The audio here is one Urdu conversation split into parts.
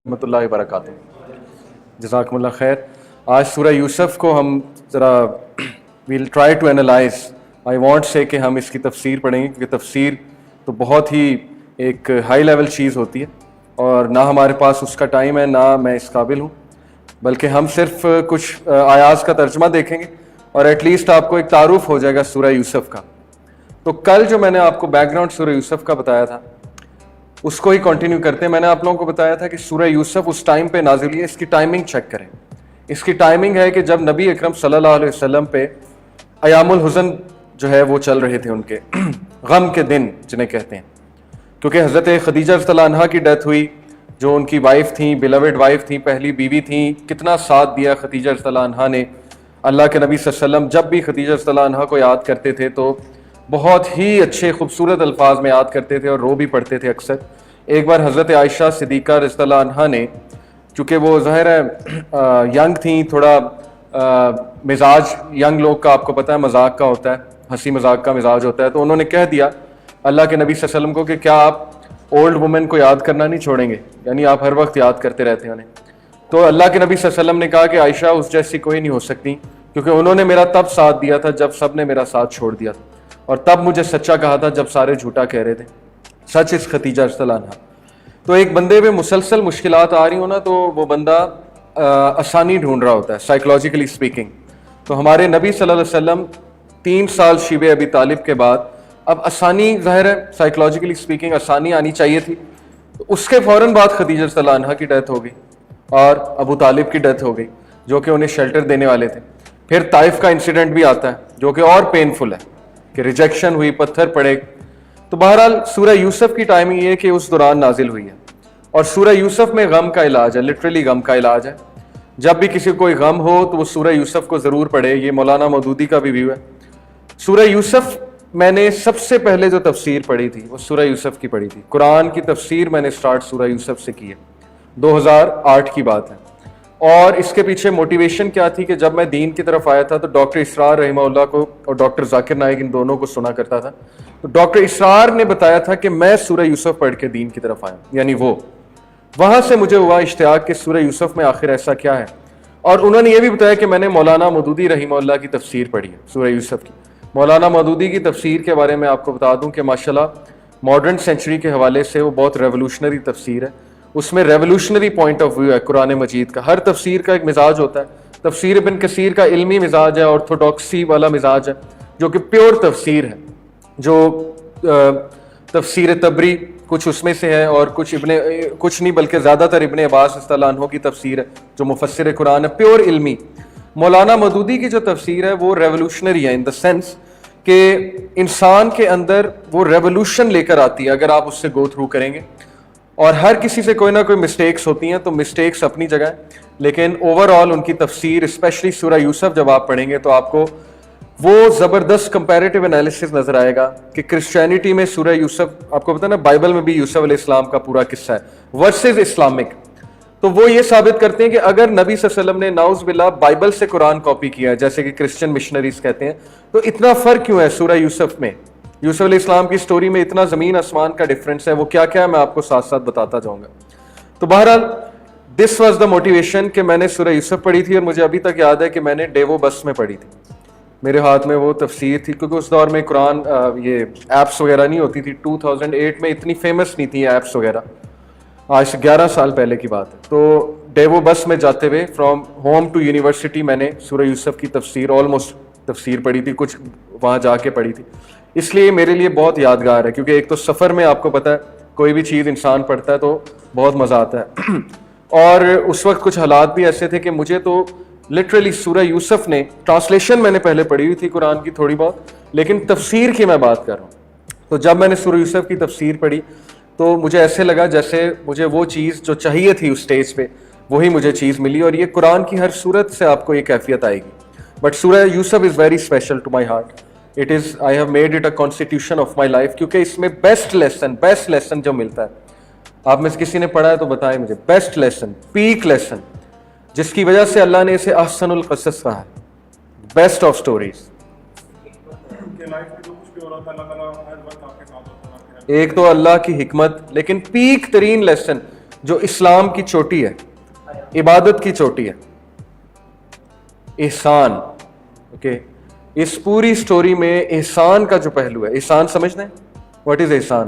رحمۃ اللہ وبرکاتہ. جزاکم اللہ خیر. آج سورہ یوسف کو ہم ذرا well try to analyse. I want say کہ ہم اس کی تفسیر پڑھیں گے کیونکہ تفسیر تو بہت ہی ایک ہائی لیول چیز ہوتی ہے اور نہ ہمارے پاس اس کا ٹائم ہے نہ میں اس قابل ہوں، بلکہ ہم صرف کچھ آیات کا ترجمہ دیکھیں گے اور ایٹ لیسٹ آپ کو ایک تعارف ہو جائے گا سورہ یوسف کا. تو کل جو میں نے آپ کو بیک گراؤنڈ سورہ یوسف کا بتایا تھا اس کو ہی کنٹینیو کرتے ہیں. میں نے آپ لوگوں کو بتایا تھا کہ سورہ یوسف اس ٹائم پہ نازل ہوئی ہے. اس کی ٹائمنگ چیک کریں. اس کی ٹائمنگ ہے کہ جب نبی اکرم صلی اللہ علیہ وسلم پہ ایام الحزن جو ہے وہ چل رہے تھے، ان کے غم کے دن جنہیں کہتے ہیں، کیونکہ حضرت خدیجہ رضی اللہ عنہا کی ڈیتھ ہوئی، جو ان کی وائف تھیں، بیلوڈ وائف تھیں، پہلی بیوی تھیں. کتنا ساتھ دیا خدیجہ رضی اللہ عنہا نے. اللہ کے نبی صلی اللہ علیہ وسلم جب بھی خدیجہ رضی اللہ عنہا کو یاد کرتے تھے تو بہت ہی اچھے خوبصورت الفاظ میں یاد کرتے تھے اور رو بھی پڑھتے تھے اکثر. ایک بار حضرت عائشہ صدیقہ رضی اللہ عنہا نے، چونکہ وہ ظاہر ہے ینگ تھیں، تھوڑا مزاج ینگ لوگ کا آپ کو پتہ ہے مذاق کا ہوتا ہے، ہنسی مذاق کا مزاج ہوتا ہے، تو انہوں نے کہہ دیا اللہ کے نبی صلی اللہ علیہ وسلم کو کہ کیا آپ اولڈ وومن کو یاد کرنا نہیں چھوڑیں گے، یعنی آپ ہر وقت یاد کرتے رہتے ہیں انہیں. تو اللہ کے نبی صلی اللہ علیہ وسلم نے کہا کہ عائشہ اس جیسی کوئی نہیں ہو سکتی، کیونکہ انہوں نے میرا تب ساتھ دیا تھا جب سب نے میرا ساتھ چھوڑ دیا تھا، اور تب مجھے سچا کہا تھا جب سارے جھوٹا کہہ رہے تھے. سچ اس خدیجہ رضی اللہ عنہا. تو ایک بندے پہ مسلسل مشکلات آ رہی ہوں نا تو وہ بندہ آسانی ڈھونڈ رہا ہوتا ہے سائیکولوجیکلی اسپیکنگ. تو ہمارے نبی صلی اللہ علیہ وسلم 3 سال شیب ابی طالب کے بعد اب آسانی، ظاہر ہے سائیکولوجیکلی اسپیکنگ آسانی آنی چاہیے تھی. اس کے فوراً بعد خدیجہ رضی اللہ عنہا کی ڈیتھ ہو گئی اور ابو طالب کی ڈیتھ ہو گئی جو کہ انہیں شیلٹر دینے والے تھے. پھر طائف کا انسیڈنٹ بھی آتا ہے جو کہ اور پینفل ہے کہ ریجیکشن ہوئی، پتھر پڑے. تو بہرحال سورہ یوسف کی ٹائمنگ یہ ہے کہ اس دوران نازل ہوئی ہے اور سورہ یوسف میں غم کا علاج ہے، لٹرلی غم کا علاج ہے. جب بھی کسی کو کوئی غم ہو تو وہ سورہ یوسف کو ضرور پڑھے. یہ مولانا مودودی کا بھی ویو ہے. سورہ یوسف میں نے سب سے پہلے جو تفسیر پڑھی تھی وہ سورہ یوسف کی پڑھی تھی. قرآن کی تفسیر میں نے سٹارٹ سورہ یوسف سے کی ہے. 2008 کی بات ہے. اور اس کے پیچھے موٹیویشن کیا تھی کہ جب میں دین کی طرف آیا تھا تو ڈاکٹر اسرار رحمہ اللہ کو اور ڈاکٹر ذاکر نائک ان دونوں کو سنا کرتا تھا. تو ڈاکٹر اسرار نے بتایا تھا کہ میں سورہ یوسف پڑھ کے دین کی طرف آیا، یعنی وہ وہاں سے مجھے ہوا اشتیاق کہ سورہ یوسف میں آخر ایسا کیا ہے. اور انہوں نے یہ بھی بتایا کہ میں نے مولانا مودودی رحمہ اللہ کی تفسیر پڑھی ہے سورہ یوسف کی. مولانا مودودی کی تفسیر کے بارے میں آپ کو بتا دوں کہ ماشاءاللہ ماڈرن سینچری کے حوالے سے وہ بہت ریولوشنری تفسیر ہے. اس میں ریولوشنری پوائنٹ آف ویو ہے قرآن مجید کا. ہر تفسیر کا ایک مزاج ہوتا ہے. تفسیر ابن کثیر کا علمی مزاج ہے، آرتھوڈاکسی والا مزاج ہے جو کہ پیور تفسیر ہے. جو تفسیر تبری کچھ اس میں سے ہے اور کچھ نہیں بلکہ زیادہ تر ابن عباس رضی اللہ عنہ کی تفسیر ہے جو مفسر قرآن ہے، پیور علمی. مولانا مودودی کی جو تفسیر ہے وہ ریولوشنری ہے ان دا سینس کہ انسان کے اندر وہ ریولوشن لے کر آتی ہے اگر آپ اس سے گو تھرو کریں گے. اور ہر کسی سے کوئی نہ کوئی مسٹیکس ہوتی ہیں، تو مسٹیکس اپنی جگہ ہے، لیکن اوور آل ان کی تفسیر اسپیشلی سورہ یوسف جب آپ پڑھیں گے تو آپ کو وہ زبردست کمپیریٹیو انالیسس نظر آئے گا کہ کرسچینٹی میں سورہ یوسف، آپ کو پتہ ہے نا بائبل میں بھی یوسف علیہ السلام کا پورا قصہ ہے ورسز اسلامک. تو وہ یہ ثابت کرتے ہیں کہ اگر نبی صلی اللہ علیہ وسلم نے نعوذ باللہ بائبل سے قرآن کاپی کیا ہے جیسے کہ کرسچن مشنریز کہتے ہیں، تو اتنا فرق کیوں ہے سورہ یوسف میں؟ یوسف علیہ السلام کی سٹوری میں اتنا زمین آسمان کا ڈفرنس ہے. وہ کیا کیا ہے میں آپ کو ساتھ ساتھ بتاتا جاؤں گا. تو بہرحال دس واز دا موٹیویشن کہ میں نے سورہ یوسف پڑھی تھی اور مجھے ابھی تک یاد ہے کہ میں نے ڈیوو بس میں پڑھی تھی. میرے ہاتھ میں وہ تفسیر تھی کیونکہ اس دور میں قرآن یہ ایپس وغیرہ نہیں ہوتی تھی. 2008 میں اتنی فیمس نہیں تھی ایپس وغیرہ، آج سے 11 سال پہلے کی بات ہے. تو ڈیوو بس میں جاتے ہوئے فرام ہوم ٹو یونیورسٹی میں نے سورہ یوسف کی تفسیر آلموسٹ تفسیر پڑھی تھی، کچھ وہاں جا کے پڑھی تھی. اس لیے میرے لیے بہت یادگار ہے کیونکہ ایک تو سفر میں آپ کو پتہ ہے کوئی بھی چیز انسان پڑھتا ہے تو بہت مزہ آتا ہے. اور اس وقت کچھ حالات بھی ایسے تھے کہ مجھے تو لٹرلی سورہ یوسف نے ٹرانسلیشن میں نے پہلے پڑھی ہوئی تھی قرآن کی تھوڑی بہت، لیکن تفسیر کی میں بات کر رہا ہوں. تو جب میں نے سورہ یوسف کی تفسیر پڑھی تو مجھے ایسے لگا جیسے مجھے وہ چیز جو چاہیے تھی اس سٹیج پہ وہی مجھے چیز ملی. اور یہ قرآن کی ہر صورت سے آپ کو یہ کیفیت آئے گی. But Surah Yusuf is very special to my heart. It is I have made it a constitution of my life کیونکہ اس میں بیسٹ لیسن جو ملتا ہے. آپ میں سے کسی نے پڑھا ہے تو بتائیں مجھے بیسٹ لیسن، پیک لیسن، جس کی وجہ سے اللہ نے اسے احسن القصص کہا ہے، بیسٹ آف سٹوریز. ایک تو اللہ کی حکمت، لیکن پیک ترین لیسن جو اسلام کی چوٹی ہے, عبادت کی چوٹی ہے, احسان. اوکے, اس پوری سٹوری میں احسان کا جو پہلو ہے, احسان سمجھتے ہیں, واٹ از احسان؟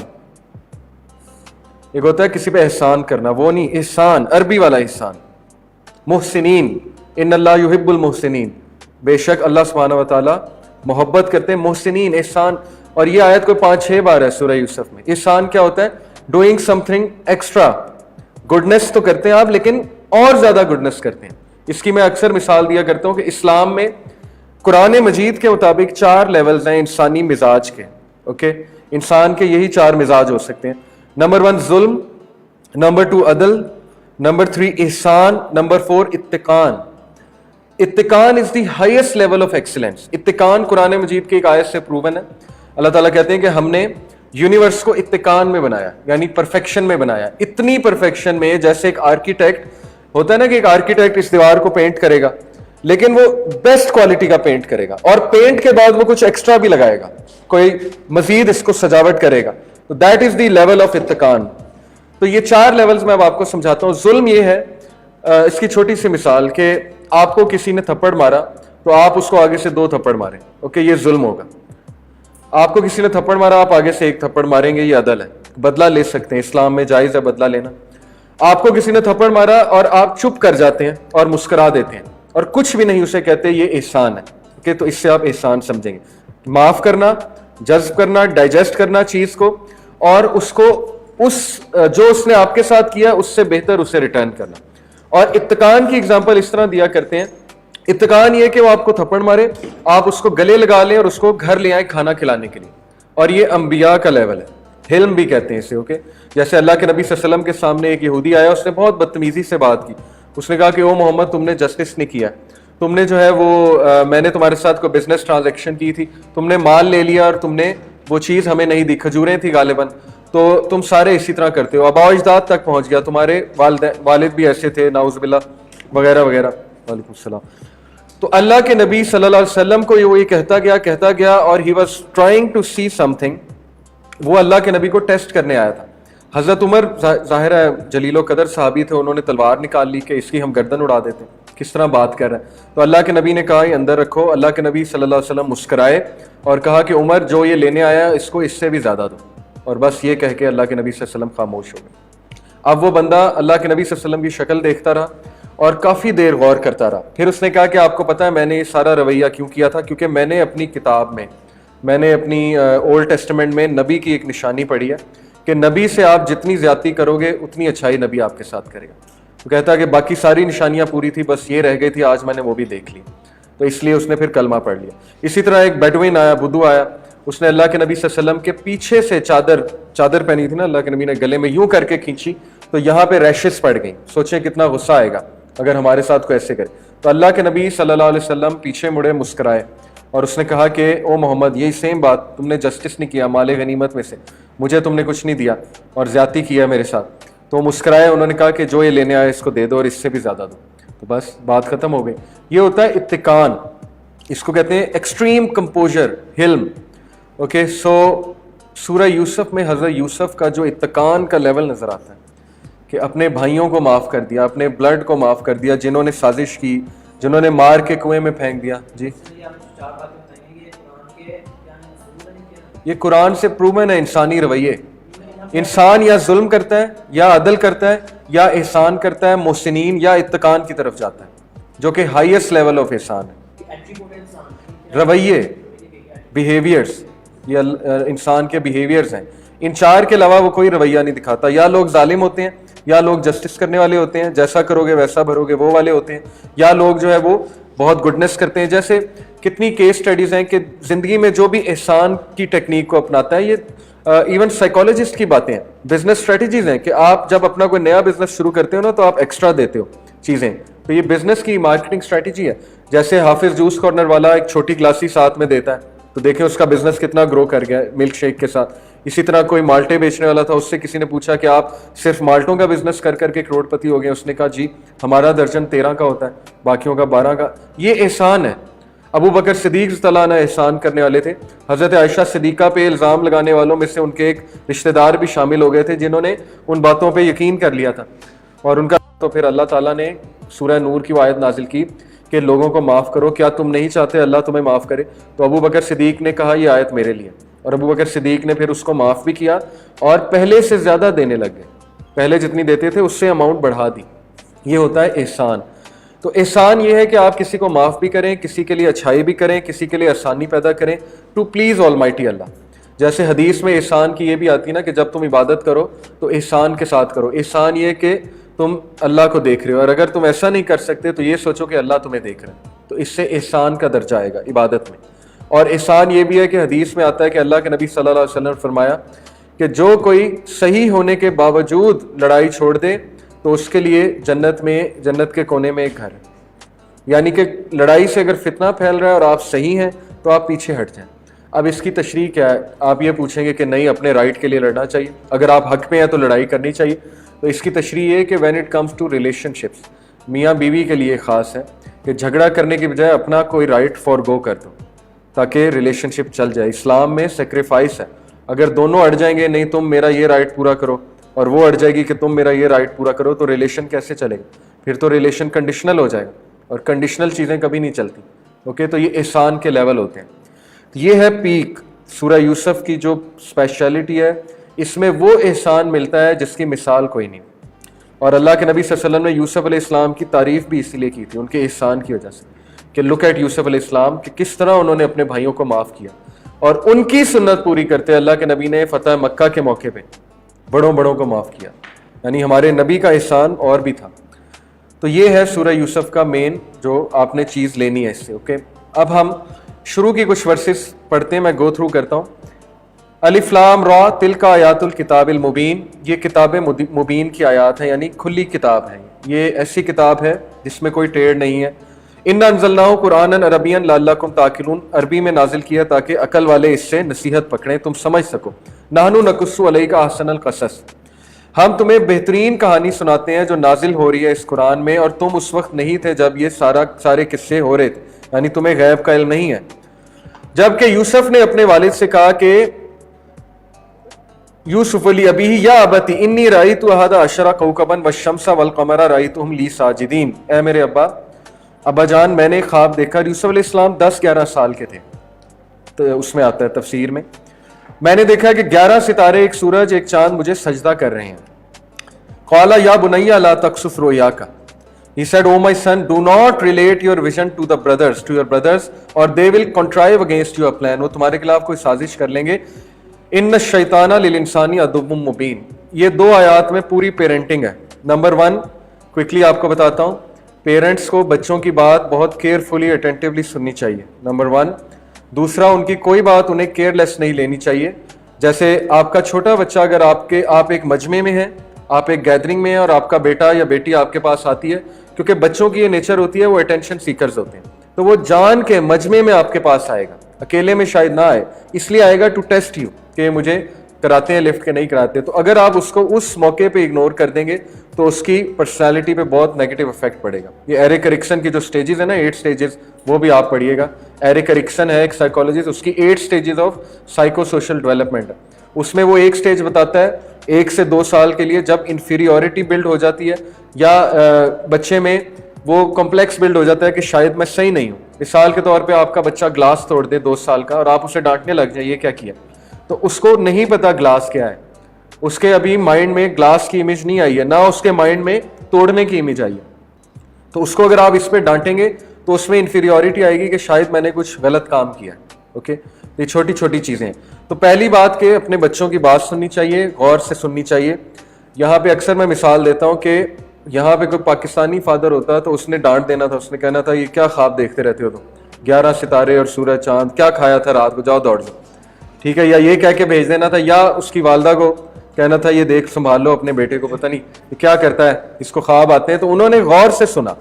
ایک ہوتا ہے کسی پہ احسان کرنا, وہ نہیں, احسان عربی والا احسان. محسنین, ان اللہ یحب المحسنین, بے شک اللہ سبحانہ و تعالی محبت کرتے ہیں محسنین, احسان. اور یہ آیت کوئی 5-6 بار ہے سورہ یوسف میں. احسان کیا ہوتا ہے؟ Doing some thing extra. Goodness تو کرتے ہیں آپ, لیکن اور زیادہ گڈنس کرتے ہیں. اس کی میں اکثر مثال دیا کرتا ہوں کہ اسلام میں قرآن مجید کے مطابق 4 لیولز ہیں انسانی مزاج کے. اوکے, انسان کے یہی 4 مزاج ہو سکتے ہیں. نمبر 1 ظلم, نمبر 2 عدل, نمبر 3 احسان, نمبر 4 اتقان. اتقان is the highest level of excellence. اتقان قرآن مجید کی ایک آیت سے پروون ہے. اللہ تعالیٰ کہتے ہیں کہ ہم نے یونیورس کو اتقان میں بنایا, یعنی پرفیکشن میں بنایا. اتنی پرفیکشن میں جیسے ایک آرکیٹیکٹ ہوتا ہے نا کہ ایک آرکیٹیکٹ اس دیوار کو پینٹ کرے گا, لیکن وہ بیسٹ کوالٹی کا پینٹ کرے گا, اور پینٹ کے بعد وہ کچھ ایکسٹرا بھی لگائے گا, کوئی مزید اس کو سجاوٹ کرے گا. تو that is the level of اتقان. تو یہ 4 لیولز میں اب آپ کو سمجھاتا ہوں. ظلم یہ ہے, اس کی چھوٹی سی مثال کہ آپ کو کسی نے تھپڑ مارا تو آپ اس کو آگے سے 2 تھپڑ ماریں. اوکے, یہ ظلم ہوگا. آپ کو کسی نے تھپڑ مارا, آپ آگے سے 1 تھپڑ ماریں گے, یہ عدل ہے. بدلہ لے سکتے ہیں, اسلام میں جائز ہے بدلہ لینا. آپ کو کسی نے تھپڑ مارا اور آپ چپ کر جاتے ہیں اور مسکرا دیتے ہیں اور کچھ بھی نہیں اسے کہتے, یہ احسان ہے. اوکے, تو اس سے آپ احسان سمجھیں گے. معاف کرنا, جذب کرنا, ڈائجسٹ کرنا چیز کو, اور اس کو جو اس نے آپ کے ساتھ کیا اس سے بہتر اسے ریٹرن کرنا. اور اتقان کی اگزامپل اس طرح دیا کرتے ہیں. اتقان یہ کہ وہ آپ کو تھپڑ مارے, آپ اس کو گلے لگا لیں اور اس کو گھر لے آئیں کھانا کھلانے کے لیے. اور یہ انبیاء کا لیول ہے, حلم بھی کہتے ہیں اسے. اوکے, جیسے اللہ کے نبی صلی اللہ علیہ وسلم کے سامنے ایک یہودی آیا, اس نے بہت بدتمیزی سے بات کی. اس نے کہا کہ او محمد, تم نے جسٹس نہیں کیا, تم نے جو ہے وہ میں نے تمہارے ساتھ کوئی بزنس ٹرانزیکشن کی تھی, تم نے مال لے لیا اور تم نے وہ چیز ہمیں نہیں دی, کھجوریں تھی غالباً, تو تم سارے اسی طرح کرتے ہو. آباء و اجداد تک پہنچ گیا, تمہارے والد بھی ایسے تھے, نعوذ باللہ وغیرہ وغیرہ. وعلیکم السلام. تو اللہ کے نبی صلی اللہ علیہ وسلم کو وہ یہ کہتا گیا اور he was trying to see something. وہ اللہ کے نبی کو ٹیسٹ کرنے آیا تھا. حضرت عمر ظاہر ہے جلیل و قدر صحابی تھے, انہوں نے تلوار نکال لی کہ اس کی ہم گردن اڑا دیتے ہیں, کس طرح بات کر رہے ہیں. تو اللہ کے نبی نے کہا یہ اندر رکھو. اللہ کے نبی صلی اللہ علیہ وسلم مسکرائے اور کہا کہ عمر, جو یہ لینے آیا اس کو اس سے بھی زیادہ دو. اور بس یہ کہہ کے اللہ کے نبی صلی اللہ علیہ وسلم خاموش ہو گئے. اب وہ بندہ اللہ کے نبی صلی اللہ علیہ وسلم کی شکل دیکھتا رہا اور کافی دیر غور کرتا رہا. پھر اس نے کہا کہ آپ کو پتہ ہے میں نے یہ سارا رویہ کیوں کیا تھا؟ کیونکہ میں نے اپنی کتاب میں, میں نے اپنی اولڈ ٹیسٹمنٹ میں نبی کی ایک نشانی پڑھی ہے کہ نبی سے آپ جتنی زیادتی کرو گے اتنی اچھائی نبی آپ کے ساتھ کرے گا. وہ کہتا ہے کہ باقی ساری نشانیاں پوری تھی, بس یہ رہ گئی تھی, آج میں نے وہ بھی دیکھ لی. تو اس لیے اس نے پھر کلمہ پڑھ لیا. اسی طرح ایک بیڈوین آیا, بدو آیا, اس نے اللہ کے نبی صلی اللہ علیہ وسلم کے پیچھے سے چادر پہنی تھی نا, اللہ کے نبی نے گلے میں یوں کر کے کھینچی تو یہاں پہ ریشز پڑ گئیں. سوچیں کتنا غصہ آئے گا اگر ہمارے ساتھ کوئی ایسے کرے. تو اللہ کے نبی صلی اللہ علیہ وسلم پیچھے مڑے, مسکرائے اور اس نے کہا کہ او محمد, یہی سیم بات, تم نے جسٹس نہیں کیا, مال غنیمت میں سے مجھے تم نے کچھ نہیں دیا اور زیادتی کیا میرے ساتھ. تو مسکرائے, انہوں نے کہا کہ جو یہ لینے آئے اس کو دے دو اور اس سے بھی زیادہ دو. تو بس بات ختم ہو گئی. یہ ہوتا ہے اتقان, اس کو کہتے ہیں ایکسٹریم کمپوزر, حلم. اوکے, سو سورہ یوسف میں حضرت یوسف کا جو اتقان کا لیول نظر آتا ہے کہ اپنے بھائیوں کو معاف کر دیا, اپنے بلڈ کو معاف کر دیا, جنہوں نے سازش کی, جنہوں نے مار کے کنویں میں پھینک دیا. جی, یہ قرآن سے پروون ہے انسانی رویے. انسان یا ظلم کرتا ہے, یا عدل کرتا ہے, یا احسان کرتا ہے, محسنین یا اتقان کی طرف جاتا ہے, جو کہ ہائیسٹ لیول آف احسان ہے. رویے, بیہیویئرز, یہ انسان کے بیہیویئرز ہیں. ان 4 کے علاوہ وہ کوئی رویہ نہیں دکھاتا. یا لوگ ظالم ہوتے ہیں, یا لوگ جسٹس کرنے والے ہوتے ہیں, جیسا کرو گے ویسا بھرو گے, وہ والے ہوتے ہیں, یا لوگ جو ہے وہ بہت گڈنس کرتے ہیں. جیسے کتنی کیس سٹڈیز ہیں کہ زندگی میں جو بھی احسان کی ٹیکنیک کو اپناتا ہے, یہ ایون سائیکالوجسٹ کی باتیں ہیں, بزنس اسٹریٹجیز ہیں کہ آپ جب اپنا کوئی نیا بزنس شروع کرتے ہو نا تو آپ ایکسٹرا دیتے ہو چیزیں. تو یہ بزنس کی مارکیٹنگ اسٹریٹجی ہے. جیسے حافظ جوس کارنر والا ایک چھوٹی گلاسی ساتھ میں دیتا ہے, تو دیکھیں اس کا بزنس کتنا گرو کر گیا ملک شیک کے ساتھ. اسی طرح کوئی مالٹے بیچنے والا تھا, اس سے کسی نے پوچھا کہ آپ صرف مالٹوں کا بزنس کر کر کے کروڑ پتی ہو گئے. اس نے کہا جی, ہمارا درجن 13 کا ہوتا ہے, باقیوں کا 12 کا. یہ احسان ہے. ابو بکر صدیق رضی اللہ عنہ احسان کرنے والے تھے. حضرت عائشہ صدیقہ پہ الزام لگانے والوں میں سے ان کے ایک رشتہ دار بھی شامل ہو گئے تھے جنہوں نے ان باتوں پہ یقین کر لیا تھا. اور ان کا تو پھر اللہ تعالیٰ نے سورہ نور کی وہ آیت نازل کی کہ لوگوں کو معاف کرو, کیا تم نہیں چاہتے اللہ تمہیں معاف کرے؟ تو ابو بکر صدیق نے کہا یہ آیت میرے لیے, اور ابو بکر صدیق نے پھر اس کو معاف بھی کیا اور پہلے سے زیادہ دینے لگ گئے, پہلے جتنی دیتے تھے اس سے اماؤنٹ بڑھا دی. یہ ہوتا ہے احسان. تو احسان یہ ہے کہ آپ کسی کو معاف بھی کریں, کسی کے لیے اچھائی بھی کریں, کسی کے لیے آسانی پیدا کریں, ٹو پلیز آلمائٹی اللہ. جیسے حدیث میں احسان کی یہ بھی آتی نا کہ جب تم عبادت کرو تو احسان کے ساتھ کرو. احسان یہ کہ تم اللہ کو دیکھ رہے ہو, اور اگر تم ایسا نہیں کر سکتے تو یہ سوچو کہ اللہ تمہیں دیکھ رہا ہے, تو اس سے احسان کا درجہ آئے گا عبادت میں. اور احسان یہ بھی ہے کہ حدیث میں آتا ہے کہ اللہ کے نبی صلی اللہ علیہ وسلم نے فرمایا کہ جو کوئی صحیح ہونے کے باوجود لڑائی چھوڑ دے تو اس کے لیے جنت کے کونے میں ایک گھر ہے. یعنی کہ لڑائی سے اگر فتنہ پھیل رہا ہے اور آپ صحیح ہیں تو آپ پیچھے ہٹ جائیں. اب اس کی تشریح کیا ہے؟ آپ یہ پوچھیں گے کہ نہیں اپنے رائٹ کے لیے لڑنا چاہیے, اگر آپ حق پہ ہیں تو لڑائی کرنی چاہیے. تو اس کی تشریح یہ کہ when it comes to relationships, میاں بیوی کے لیے خاص ہے کہ جھگڑا کرنے کی بجائے اپنا کوئی رائٹ فورگو کر دو تاکہ ریلیشن شپ چل جائے. اسلام میں سیکریفائس ہے, اگر دونوں اڑ جائیں گے نہیں تم میرا یہ رائٹ پورا کرو اور وہ اڑ جائے گی کہ تم میرا یہ رائٹ پورا کرو, تو ریلیشن کیسے چلے گا؟ پھر تو ریلیشن کنڈیشنل ہو جائے گا, اور کنڈیشنل چیزیں کبھی نہیں چلتی. اوکے, تو یہ احسان کے لیول ہوتے ہیں. یہ ہے پیک. سورہ یوسف کی جو اسپیشلٹی ہے اس میں وہ احسان ملتا ہے جس کی مثال کوئی نہیں. اور اللہ کے نبی صلی اللہ علیہ وسلم نے یوسف علیہ السلام کی تعریف بھی اسی لیے کی تھی, ان کے احسان کی وجہ سے, کہ لک ایٹ یوسف علیہ السلام کہ کس طرح انہوں نے اپنے بھائیوں کو معاف کیا, اور ان کی سنت پوری کرتے اللہ کے نبی نے فتح مکہ کے موقع پہ بڑوں کو معاف کیا. یعنی ہمارے نبی کا احسان اور بھی تھا. تو یہ ہے سورہ یوسف کا مین جو آپ نے چیز لینی ہے اس سے. اوکے, اب ہم شروع کی کچھ ورسز پڑھتے ہیں, میں گو تھرو کرتا ہوں. الف لام را تلک آیات الکتاب المبین, یہ کتاب مبین کی آیات ہیں, یعنی کھلی کتاب ہے. یہ ایسی کتاب ہے جس میں کوئی ٹیڑھ نہیں ہے. انا انزلناہ قرآنا عربیا لعلکم تعقلون, عربی میں نازل کیا تاکہ عقل والے اس سے نصیحت پکڑیں, تم سمجھ سکو. نحن نقص علیک احسن القصص, ہم تمہیں بہترین کہانی سناتے ہیں جو نازل ہو رہی ہے اس قرآن میں, اور تم اس وقت نہیں تھے جب یہ سارے قصے ہو رہے تھے, یعنی تمہیں غیب کا علم نہیں ہے. جبکہ یوسف نے اپنے والد سے کہا کہ یوسف علی ابیہ یا ابتی انی رأیت احد عشر کوکبا والشمس والقمر رأیتہم لی ساجدین, اے میرے ابا جان میں نے خواب دیکھا. یوسف علیہ السلام 10-11 سال کے تھے, تو اس میں آتا ہے تفسیر میں, میں نے دیکھا کہ 11 ستارے, ایک سورج, ایک چاند مجھے سجدہ کر رہے ہیں. قال یا بنی لا تقصف رؤیاک, he said, oh my son, do not relate your vision to your brothers or they will contrive against your plan, وہ تمہارے خلاف کوئی سازش کر لیں گے. ان الشیطان للانسان عدو مبین, یہ 2 آیات میں پوری پیرنٹنگ ہے. نمبر 1 کوئکلی آپ کو بتاتا ہوں, پیرنٹس کو بچوں کی بات بہت کیئرفلی اٹینٹیولی سننی چاہیے, نمبر 1. دوسرا, ان کی کوئی بات انہیں کیئر لیس نہیں لینی چاہیے. جیسے آپ کا چھوٹا بچہ, اگر آپ ایک مجمع میں ہیں, آپ ایک گیدرنگ میں ہیں, اور آپ کا بیٹا یا بیٹی آپ کے پاس آتی ہے, کیونکہ بچوں کی یہ نیچر ہوتی ہے, وہ اٹینشن سیکرز ہوتے ہیں, تو وہ جان کے مجمع میں آپ کے پاس آئے گا, اکیلے میں شاید نہ آئے, اس لیے آئے گا ٹو ٹیسٹ یو کہ مجھے کراتے ہیں لفٹ کے نہیں کراتے. تو اگر آپ اس کو اس موقع پہ اگنور کر دیں گے تو اس کی پرسنالٹی پہ بہت نیگیٹو افیکٹ پڑے گا. یہ ایرک ایرکسن کی جو سٹیجز ہیں نا, 8 سٹیجز, وہ بھی آپ پڑھیے گا. ایرک ایرکسن ہے ایک سائیکالوجسٹ, اس کی 8 stages of psycho social development ہے. اس میں وہ ایک سٹیج بتاتا ہے 1 سے 2 سال کے لیے, جب انفیریورٹی بلڈ ہو جاتی ہے یا بچے میں وہ کمپلیکس بلڈ ہو جاتا ہے کہ شاید میں صحیح نہیں ہوں. مثال کے طور پہ آپ کا بچہ گلاس توڑ دے 2 سال کا, اور آپ اسے ڈانٹنے لگ جائیں یہ کیا کیا, تو اس کو نہیں پتا گلاس کیا ہے, اس کے ابھی مائنڈ میں گلاس کی امیج نہیں آئی ہے, نہ اس کے مائنڈ میں توڑنے کی امیج آئی ہے. تو اس کو اگر آپ اس پہ ڈانٹیں گے تو اس میں انفیریورٹی آئے گی کہ شاید میں نے کچھ غلط کام کیا ہے. اوکے, یہ چھوٹی چھوٹی چیزیں ہیں. تو پہلی بات کہ اپنے بچوں کی بات سننی چاہیے, غور سے سننی چاہیے. یہاں پہ اکثر میں مثال دیتا ہوں کہ یہاں پہ کوئی پاکستانی فادر ہوتا تو اس نے ڈانٹ دینا تھا, اس نے کہنا تھا یہ کیا خواب دیکھتے رہتے ہو تم, 11 ستارے اور سورج چاند, کیا کھایا تھا رات کو, جاؤ دوڑ جاؤ, ٹھیک ہے. یا یہ کہہ کے بھیج دینا تھا, یا اس کی والدہ کو کہنا تھا یہ دیکھ سنبھال لو اپنے بیٹے کو, پتہ نہیں یہ کیا کرتا ہے, اس کو خواب آتے ہیں. تو انہوں نے غور سے سنا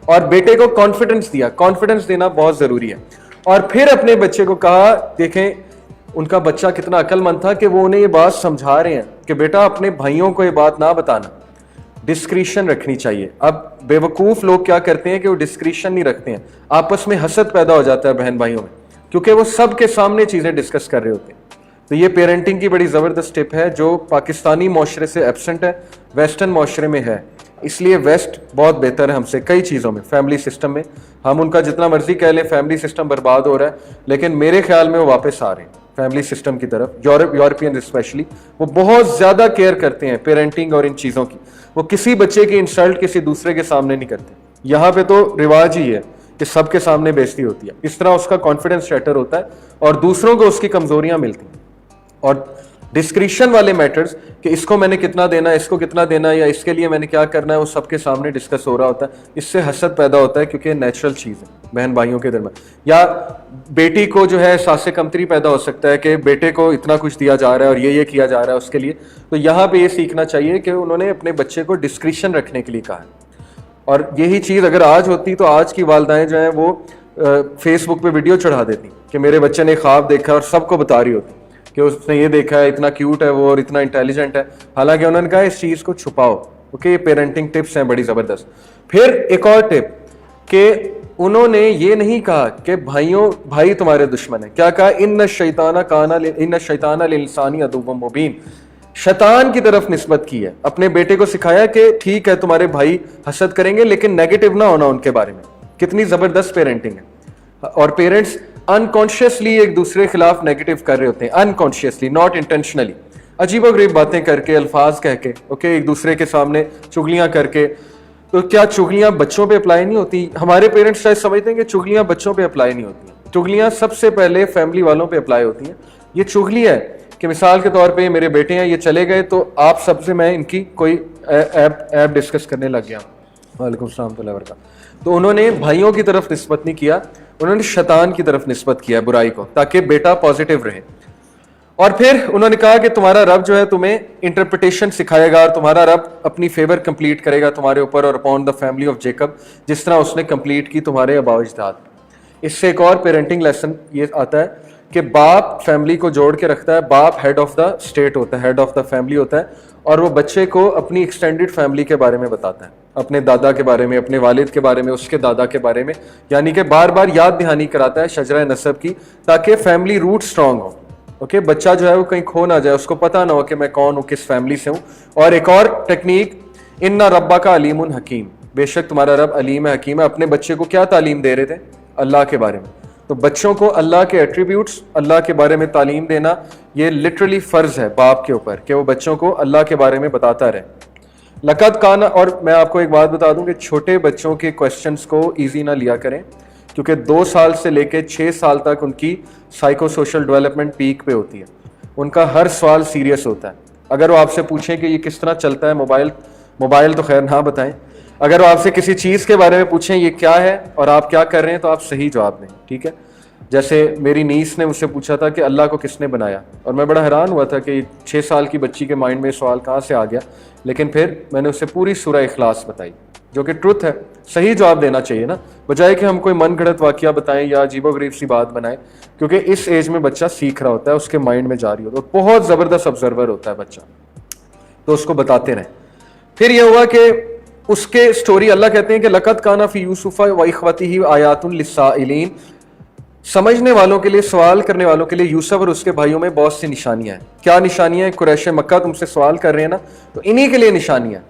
اور بیٹے کو کانفیڈنس دیا. کانفیڈنس دینا بہت ضروری ہے. اور پھر اپنے بچے کو کہا, دیکھیں ان کا بچہ کتنا عقل مند تھا کہ وہ انہیں یہ بات سمجھا رہے ہیں کہ بیٹا اپنے بھائیوں کو یہ بات نہ بتانا, ڈسکریشن رکھنی چاہیے. اب بے وقوف لوگ کیا کرتے ہیں کہ وہ ڈسکریشن نہیں رکھتے ہیں, آپس میں حسد پیدا ہو جاتا ہے بہن بھائیوں میں, کیونکہ وہ سب کے سامنے چیزیں ڈسکس کر رہے ہوتے ہیں. تو یہ پیرنٹنگ کی بڑی زبردست ٹپ ہے جو پاکستانی معاشرے سے ایبسنٹ ہے, ویسٹرن معاشرے میں ہے. اس لیے ویسٹ بہت بہتر ہے ہم سے کئی چیزوں میں. فیملی سسٹم میں ہم ان کا جتنا مرضی کہہ لیں فیملی سسٹم برباد ہو رہا ہے, لیکن میرے خیال میں وہ واپس آ رہے ہیں فیملی سسٹم کی طرف. یورپین اسپیشلی وہ بہت زیادہ کیئر کرتے ہیں پیرنٹنگ اور ان چیزوں کی. وہ کسی بچے کی انسلٹ کسی دوسرے کے سامنے نہیں کرتے. یہاں پہ تو رواج ہی ہے کہ سب کے سامنے بےزتی ہوتی ہے. اس طرح اس کا کانفیڈنس شیٹر ہوتا ہے اور دوسروں کو اس کی کمزوریاں ملتی ہیں. اور ڈسکریشن والے میٹرز کہ اس کو میں نے کتنا دینا ہے, اس کو کتنا دینا ہے, یا اس کے لیے میں نے کیا کرنا ہے, وہ سب کے سامنے ڈسکس ہو رہا ہوتا ہے. اس سے حسد پیدا ہوتا ہے کیونکہ یہ نیچرل چیز ہے بہن بھائیوں کے درمیان. یا بیٹی کو جو ہے احساس کمتری پیدا ہو سکتا ہے کہ بیٹے کو اتنا کچھ دیا جا رہا ہے اور یہ کیا جا رہا ہے اس کے لیے. تو یہاں پہ یہ سیکھنا چاہیے کہ انہوں نے اپنے بچے کو ڈسکریشن رکھنے کے لیے کہا ہے. اور یہی چیز اگر آج ہوتی تو آج کی والدائیں جو ہیں وہ فیس بک پہ ویڈیو چڑھا دیتی کہ میرے بچے نے خواب دیکھا اور سب کو بتا رہی ہوتی کہ اس نے یہ دیکھا ہے, اتنا کیوٹ ہے وہ اور اتنا انٹیلیجنٹ ہے. حالانکہ انہوں نے کہا اس چیز کو چھپاؤ. اوکے, یہ پیرنٹنگ ٹپس ہیں بڑی زبردست. پھر ایک اور ٹپ کہ انہوں نے یہ نہیں کہا کہ بھائی تمہارے دشمن ہیں. کیا کہا؟ ان الشیطان للانسان عدو مبین. شیطان کی طرف نسبت کی ہے. اپنے بیٹے کو سکھایا کہ ٹھیک ہے تمہارے بھائی حسد کریں گے لیکن نیگیٹو نہ ہونا ان کے بارے میں. کتنی زبردست پیرنٹنگ ہے. اور پیرنٹس انکانشیسلی ایک دوسرے کے خلاف نیگیٹو کر رہے ہوتے ہیں, انکانشیسلی, ناٹ انٹینشنلی, عجیب و غریب باتیں کر کے, الفاظ کہہ کے, اوکے, ایک دوسرے کے سامنے چغلیاں کر کے. تو کیا چغلیاں بچوں پہ اپلائی نہیں ہوتی؟ ہمارے پیرنٹس شاید سمجھتے ہیں کہ چغلیاں بچوں پہ اپلائی نہیں ہوتی ہیں. چغلیاں سب سے پہلے فیملی والوں پہ اپلائی ہوتی ہیں. یہ چغلی ہے کہ مثال کے طور پہ میرے بیٹے ہیں, یہ چلے گئے تو آپ سب سے میں ان کی کوئی ایپ ڈسکس کرنے لگ گیا. وعلیکم السلام ورحمۃ اللہ وبرکاتہ. تو انہوں نے بھائیوں کی طرف نسبت نہیں کیا, انہوں نے شیطان کی طرف نسبت کیا برائی کو, تاکہ بیٹا پازیٹیو رہے. اور پھر انہوں نے کہا کہ تمہارا رب جو ہے تمہیں انٹرپریٹیشن سکھائے گا اور تمہارا رب اپنی فیور کمپلیٹ کرے گا تمہارے اوپر اور upon the family of Jacob, جس طرح اس نے کمپلیٹ کی تمہارے آباء و اجداد. اس سے ایک اور پیرنٹنگ لیسن یہ آتا ہے کہ باپ فیملی کو جوڑ کے رکھتا ہے. باپ ہیڈ آف دا اسٹیٹ ہوتا ہے, ہیڈ آف دا فیملی ہوتا ہے, اور وہ بچے کو اپنی ایکسٹینڈیڈ فیملی کے بارے میں بتاتا ہے, اپنے دادا کے بارے میں, اپنے والد کے بارے میں, اس کے دادا کے بارے میں. یعنی کہ بار بار یاد دہانی کراتا ہے شجرہ نسب کی, تاکہ فیملی روٹ اسٹرانگ ہو. اوکے, بچہ جو ہے وہ کہیں کھو نہ جائے, اس کو پتہ نہ ہو کہ میں کون ہوں, کس فیملی سے ہوں. اور ایک اور ٹیکنیک, ان ربک علیم حکیم, بے شک تمہارا رب علیم حکیم ہے. اپنے بچے کو کیا تعلیم دے رہے تھے؟ اللہ کے بارے میں. تو بچوں کو اللہ کے ایٹریبیوٹس, اللہ کے بارے میں تعلیم دینا, یہ لٹرلی فرض ہے باپ کے اوپر کہ وہ بچوں کو اللہ کے بارے میں بتاتا رہے. لقد کان, اور میں آپ کو ایک بات بتا دوں کہ چھوٹے بچوں کے کویسچنس کو ایزی نہ لیا کریں, کیونکہ 2 سال سے لے کے 6 سال تک ان کی سائیکو سوشل ڈیولپمنٹ پیک پہ ہوتی ہے. ان کا ہر سوال سیریس ہوتا ہے. اگر وہ آپ سے پوچھیں کہ یہ کس طرح چلتا ہے موبائل تو خیر نہ بتائیں. اگر وہ آپ سے کسی چیز کے بارے میں پوچھیں یہ کیا ہے اور آپ کیا کر رہے ہیں, تو آپ صحیح جواب دیں. ٹھیک ہے, جیسے میری نیس نے مجھ سے پوچھا تھا کہ اللہ کو کس نے بنایا, اور میں بڑا حیران ہوا تھا کہ 6 سال کی بچی کے مائنڈ میں سوال کہاں سے آ گیا. لیکن پھر میں نے اسے پوری سورہ اخلاص بتائی, جو کہ ٹروتھ ہے. صحیح جواب دینا چاہیے نا, بجائے کہ ہم کوئی من گھڑت واقعہ بتائیں یا عجیب و غریب سی بات بنائیں, کیونکہ اس ایج میں بچہ سیکھ رہا ہوتا ہے, اس کے مائنڈ میں جاری ہوتا ہے, بہت زبردست آبزرور ہوتا ہے بچہ, تو اس کو بتاتے رہیں. پھر یہ ہوا کہ اس کے سٹوری, اللہ کہتے ہیں کہ لقد کان فی یوسف و اخوتہ آیات للسائلین, سمجھنے والوں کے لیے, سوال کرنے والوں کے لیے یوسف اور اس کے بھائیوں میں بہت سی نشانیاں ہیں. کیا نشانیاں ہیں؟ قریش مکہ تم سے سوال کر رہے ہیں نا, تو انہی کے لیے نشانیاں.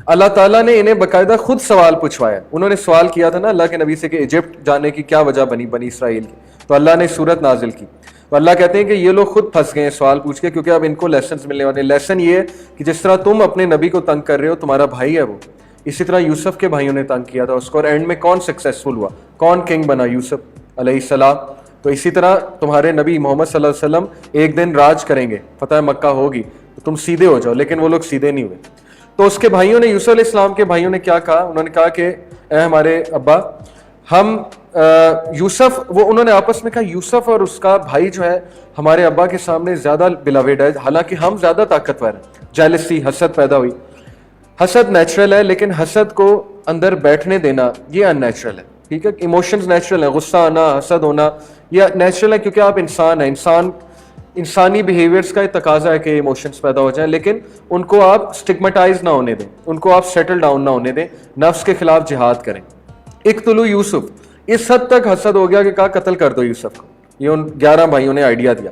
اللہ تعالیٰ نے انہیں باقاعدہ خود سوال پوچھوایا. انہوں نے سوال کیا تھا نا اللہ کے نبی سے کہ ایجپٹ جانے کی کیا وجہ بنی اسرائیل کی, تو اللہ نے سورت نازل کی. تو اللہ کہتے ہیں کہ یہ لوگ خود پھنس گئے ہیں سوال پوچھ کے, کیونکہ اب ان کو لیسنز ملنے والے. لیسن یہ ہے کہ جس طرح تم اپنے نبی کو تنگ کر رہے ہو, تمہارا بھائی ہے وہ, اسی طرح یوسف کے بھائیوں نے تنگ کیا تھا اس کو, اور اینڈ میں کون سکسیسفل ہوا, کون کنگ بنا؟ یوسف علیہ السلام. تو اسی طرح تمہارے نبی محمد صلی اللہ علیہ وسلم ایک دن راج کریں گے, فتح مکہ ہوگی, تو تم سیدھے ہو جاؤ. لیکن وہ لوگ سیدھے نہیں ہوئے. تو اس کے بھائیوں نے, یوسف علیہ السلام کے بھائیوں نے کیا کہا؟ انہوں نے کہا کہ اے ہمارے ابا, ہم یوسف, وہ انہوں نے آپس میں کہا یوسف اور اس کا بھائی جو ہے ہمارے ابا کے سامنے زیادہ بلاویڈ ہے, حالانکہ ہم زیادہ طاقتور ہیں. جیلسی, حسد پیدا ہوئی. حسد نیچرل ہے, لیکن حسد کو اندر بیٹھنے دینا یہ ان نیچرل ہے. ٹھیک ہے, ایموشنز نیچرل ہیں, غصہ آنا, حسد ہونا, یہ نیچرل ہے کیونکہ آپ انسان ہیں. انسانی بیہیویئرس کا تقاضا ہے کہ ایموشنز پیدا ہو جائیں, لیکن ان کو آپ سٹگمیٹائز نہ ہونے دیں, ان کو آپ سیٹل ڈاؤن نہ ہونے دیں, نفس کے خلاف جہاد کریں. اقتلوا یوسف, اس حد تک حسد ہو گیا کہ کہا قتل کر دو یوسف کو. یہ ان 11 بھائیوں نے آئیڈیا دیا.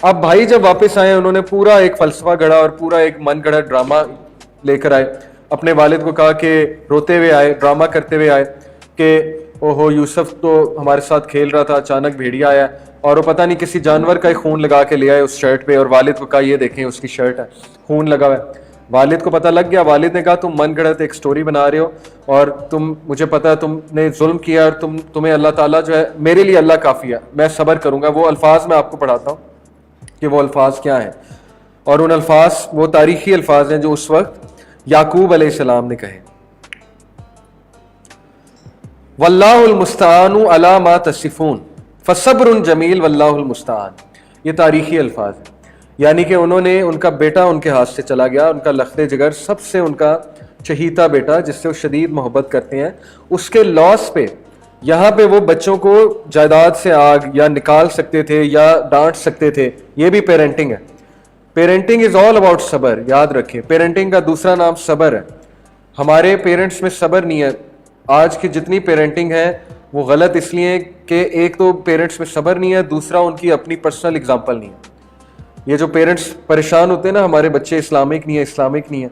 اب بھائی جب واپس آئے انہوں نے پورا ایک فلسفہ گڑھا اور پورا ایک من گڑھا ڈرامہ لے کر آئے. اپنے والد کو کہا کہ روتے ہوئے آئے, ڈرامہ کرتے ہوئے آئے کہ اوہو یوسف تو ہمارے ساتھ کھیل رہا تھا, اچانک بھیڑیا آیا اور وہ پتہ نہیں کسی جانور کا ہی خون لگا کے لے آئے اس شرٹ پہ, اور والد کو کہا یہ دیکھیں اس کی شرٹ ہے, خون لگا ہوا ہے. والد کو پتہ لگ گیا. والد نے کہا تم من گھڑت ایک سٹوری بنا رہے ہو اور تم, مجھے پتا ہے تم نے ظلم کیا اور تمہیں اللہ تعالیٰ جو ہے, میرے لیے اللہ کافی ہے, میں صبر کروں گا. وہ الفاظ میں آپ کو پڑھاتا ہوں کہ وہ الفاظ کیا ہیں, اور ان الفاظ وہ تاریخی الفاظ ہیں جو اس وقت یعقوب علیہ السلام نے کہے. واللہ المستعان علی ما تصفون فصبر جمیل واللہ المستعان. یہ تاریخی الفاظ ہیں, یعنی کہ انہوں نے, ان کا بیٹا ان کے ہاتھ سے چلا گیا, ان کا لخت جگر, سب سے ان کا چہیتا بیٹا جس سے وہ شدید محبت کرتے ہیں, اس کے لاس پہ یہاں پہ وہ بچوں کو جائیداد سے آگ یا نکال سکتے تھے یا ڈانٹ سکتے تھے. یہ بھی پیرنٹنگ ہے. پیرنٹنگ از آل اباؤٹ صبر, یاد رکھیں. پیرنٹنگ کا دوسرا نام صبر ہے. ہمارے پیرنٹس میں صبر نہیں ہے. آج کی جتنی پیرنٹنگ ہے وہ غلط اس لیے کہ ایک تو پیرنٹس میں صبر نہیں ہے, دوسرا ان کی اپنی پرسنل اگزامپل نہیں ہے. یہ جو پیرنٹس پریشان ہوتے ہیں نا, ہمارے بچے اسلامک نہیں ہے, اسلامک نہیں ہے,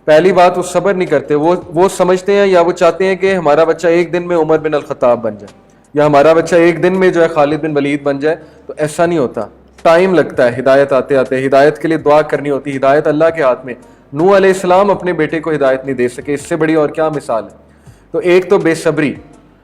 پہلی بات وہ صبر نہیں کرتے. وہ سمجھتے ہیں یا وہ چاہتے ہیں کہ ہمارا بچہ ایک دن میں عمر بن الخطاب بن جائے, یا ہمارا بچہ ایک دن میں جو ہے خالد بن ولید بن جائے. تو ایسا نہیں ہوتا, ٹائم لگتا ہے ہدایت آتے آتے. ہدایت کے لیے دعا کرنی ہوتی ہے, ہدایت اللہ کے ہاتھ میں. نوح علیہ السلام اپنے بیٹے کو ہدایت نہیں دے سکے, اس سے بڑی اور کیا مثال ہے. تو ایک تو بے صبری,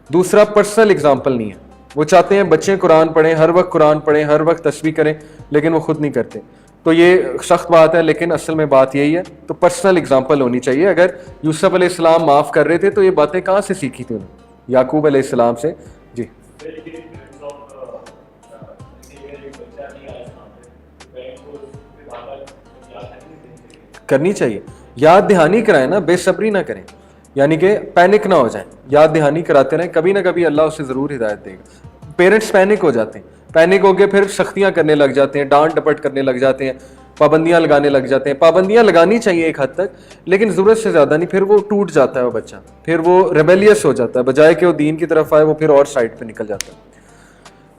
دوسرا پرسنل اگزامپل نہیں ہے. وہ چاہتے ہیں بچے قرآن پڑھیں, ہر وقت قرآن پڑھیں, ہر وقت تسبیح کریں, لیکن وہ خود نہیں کرتے. تو یہ سخت بات ہے, لیکن اصل میں بات یہی ہے. تو پرسنل اگزامپل ہونی چاہیے. اگر یوسف علیہ السلام معاف کر رہے تھے تو یہ باتیں کہاں سے سیکھی تھی انہوں نے؟ یعقوب علیہ السلام سے. جی کرنی چاہیے, یاد دہانی کرائیں نا, بے صبری نہ کریں, یعنی کہ پینک نہ ہو جائیں, یاد دہانی کراتے رہیں. کبھی نہ کبھی اللہ اسے ضرور ہدایت دے گا. پیرنٹس پینک ہو جاتے ہیں, پینک ہو کے پھر سختیاں کرنے لگ جاتے ہیں, ڈانٹ ڈپٹ کرنے لگ جاتے ہیں, پابندیاں لگانے لگ جاتے ہیں. پابندیاں لگانی چاہیے ایک حد تک, لیکن ضرورت سے زیادہ نہیں. پھر وہ ٹوٹ جاتا ہے وہ بچہ, پھر وہ ریبیلیس ہو جاتا ہے, بجائے کہ وہ دین کی طرف آئے وہ پھر اور سائڈ پہ نکل جاتا ہے.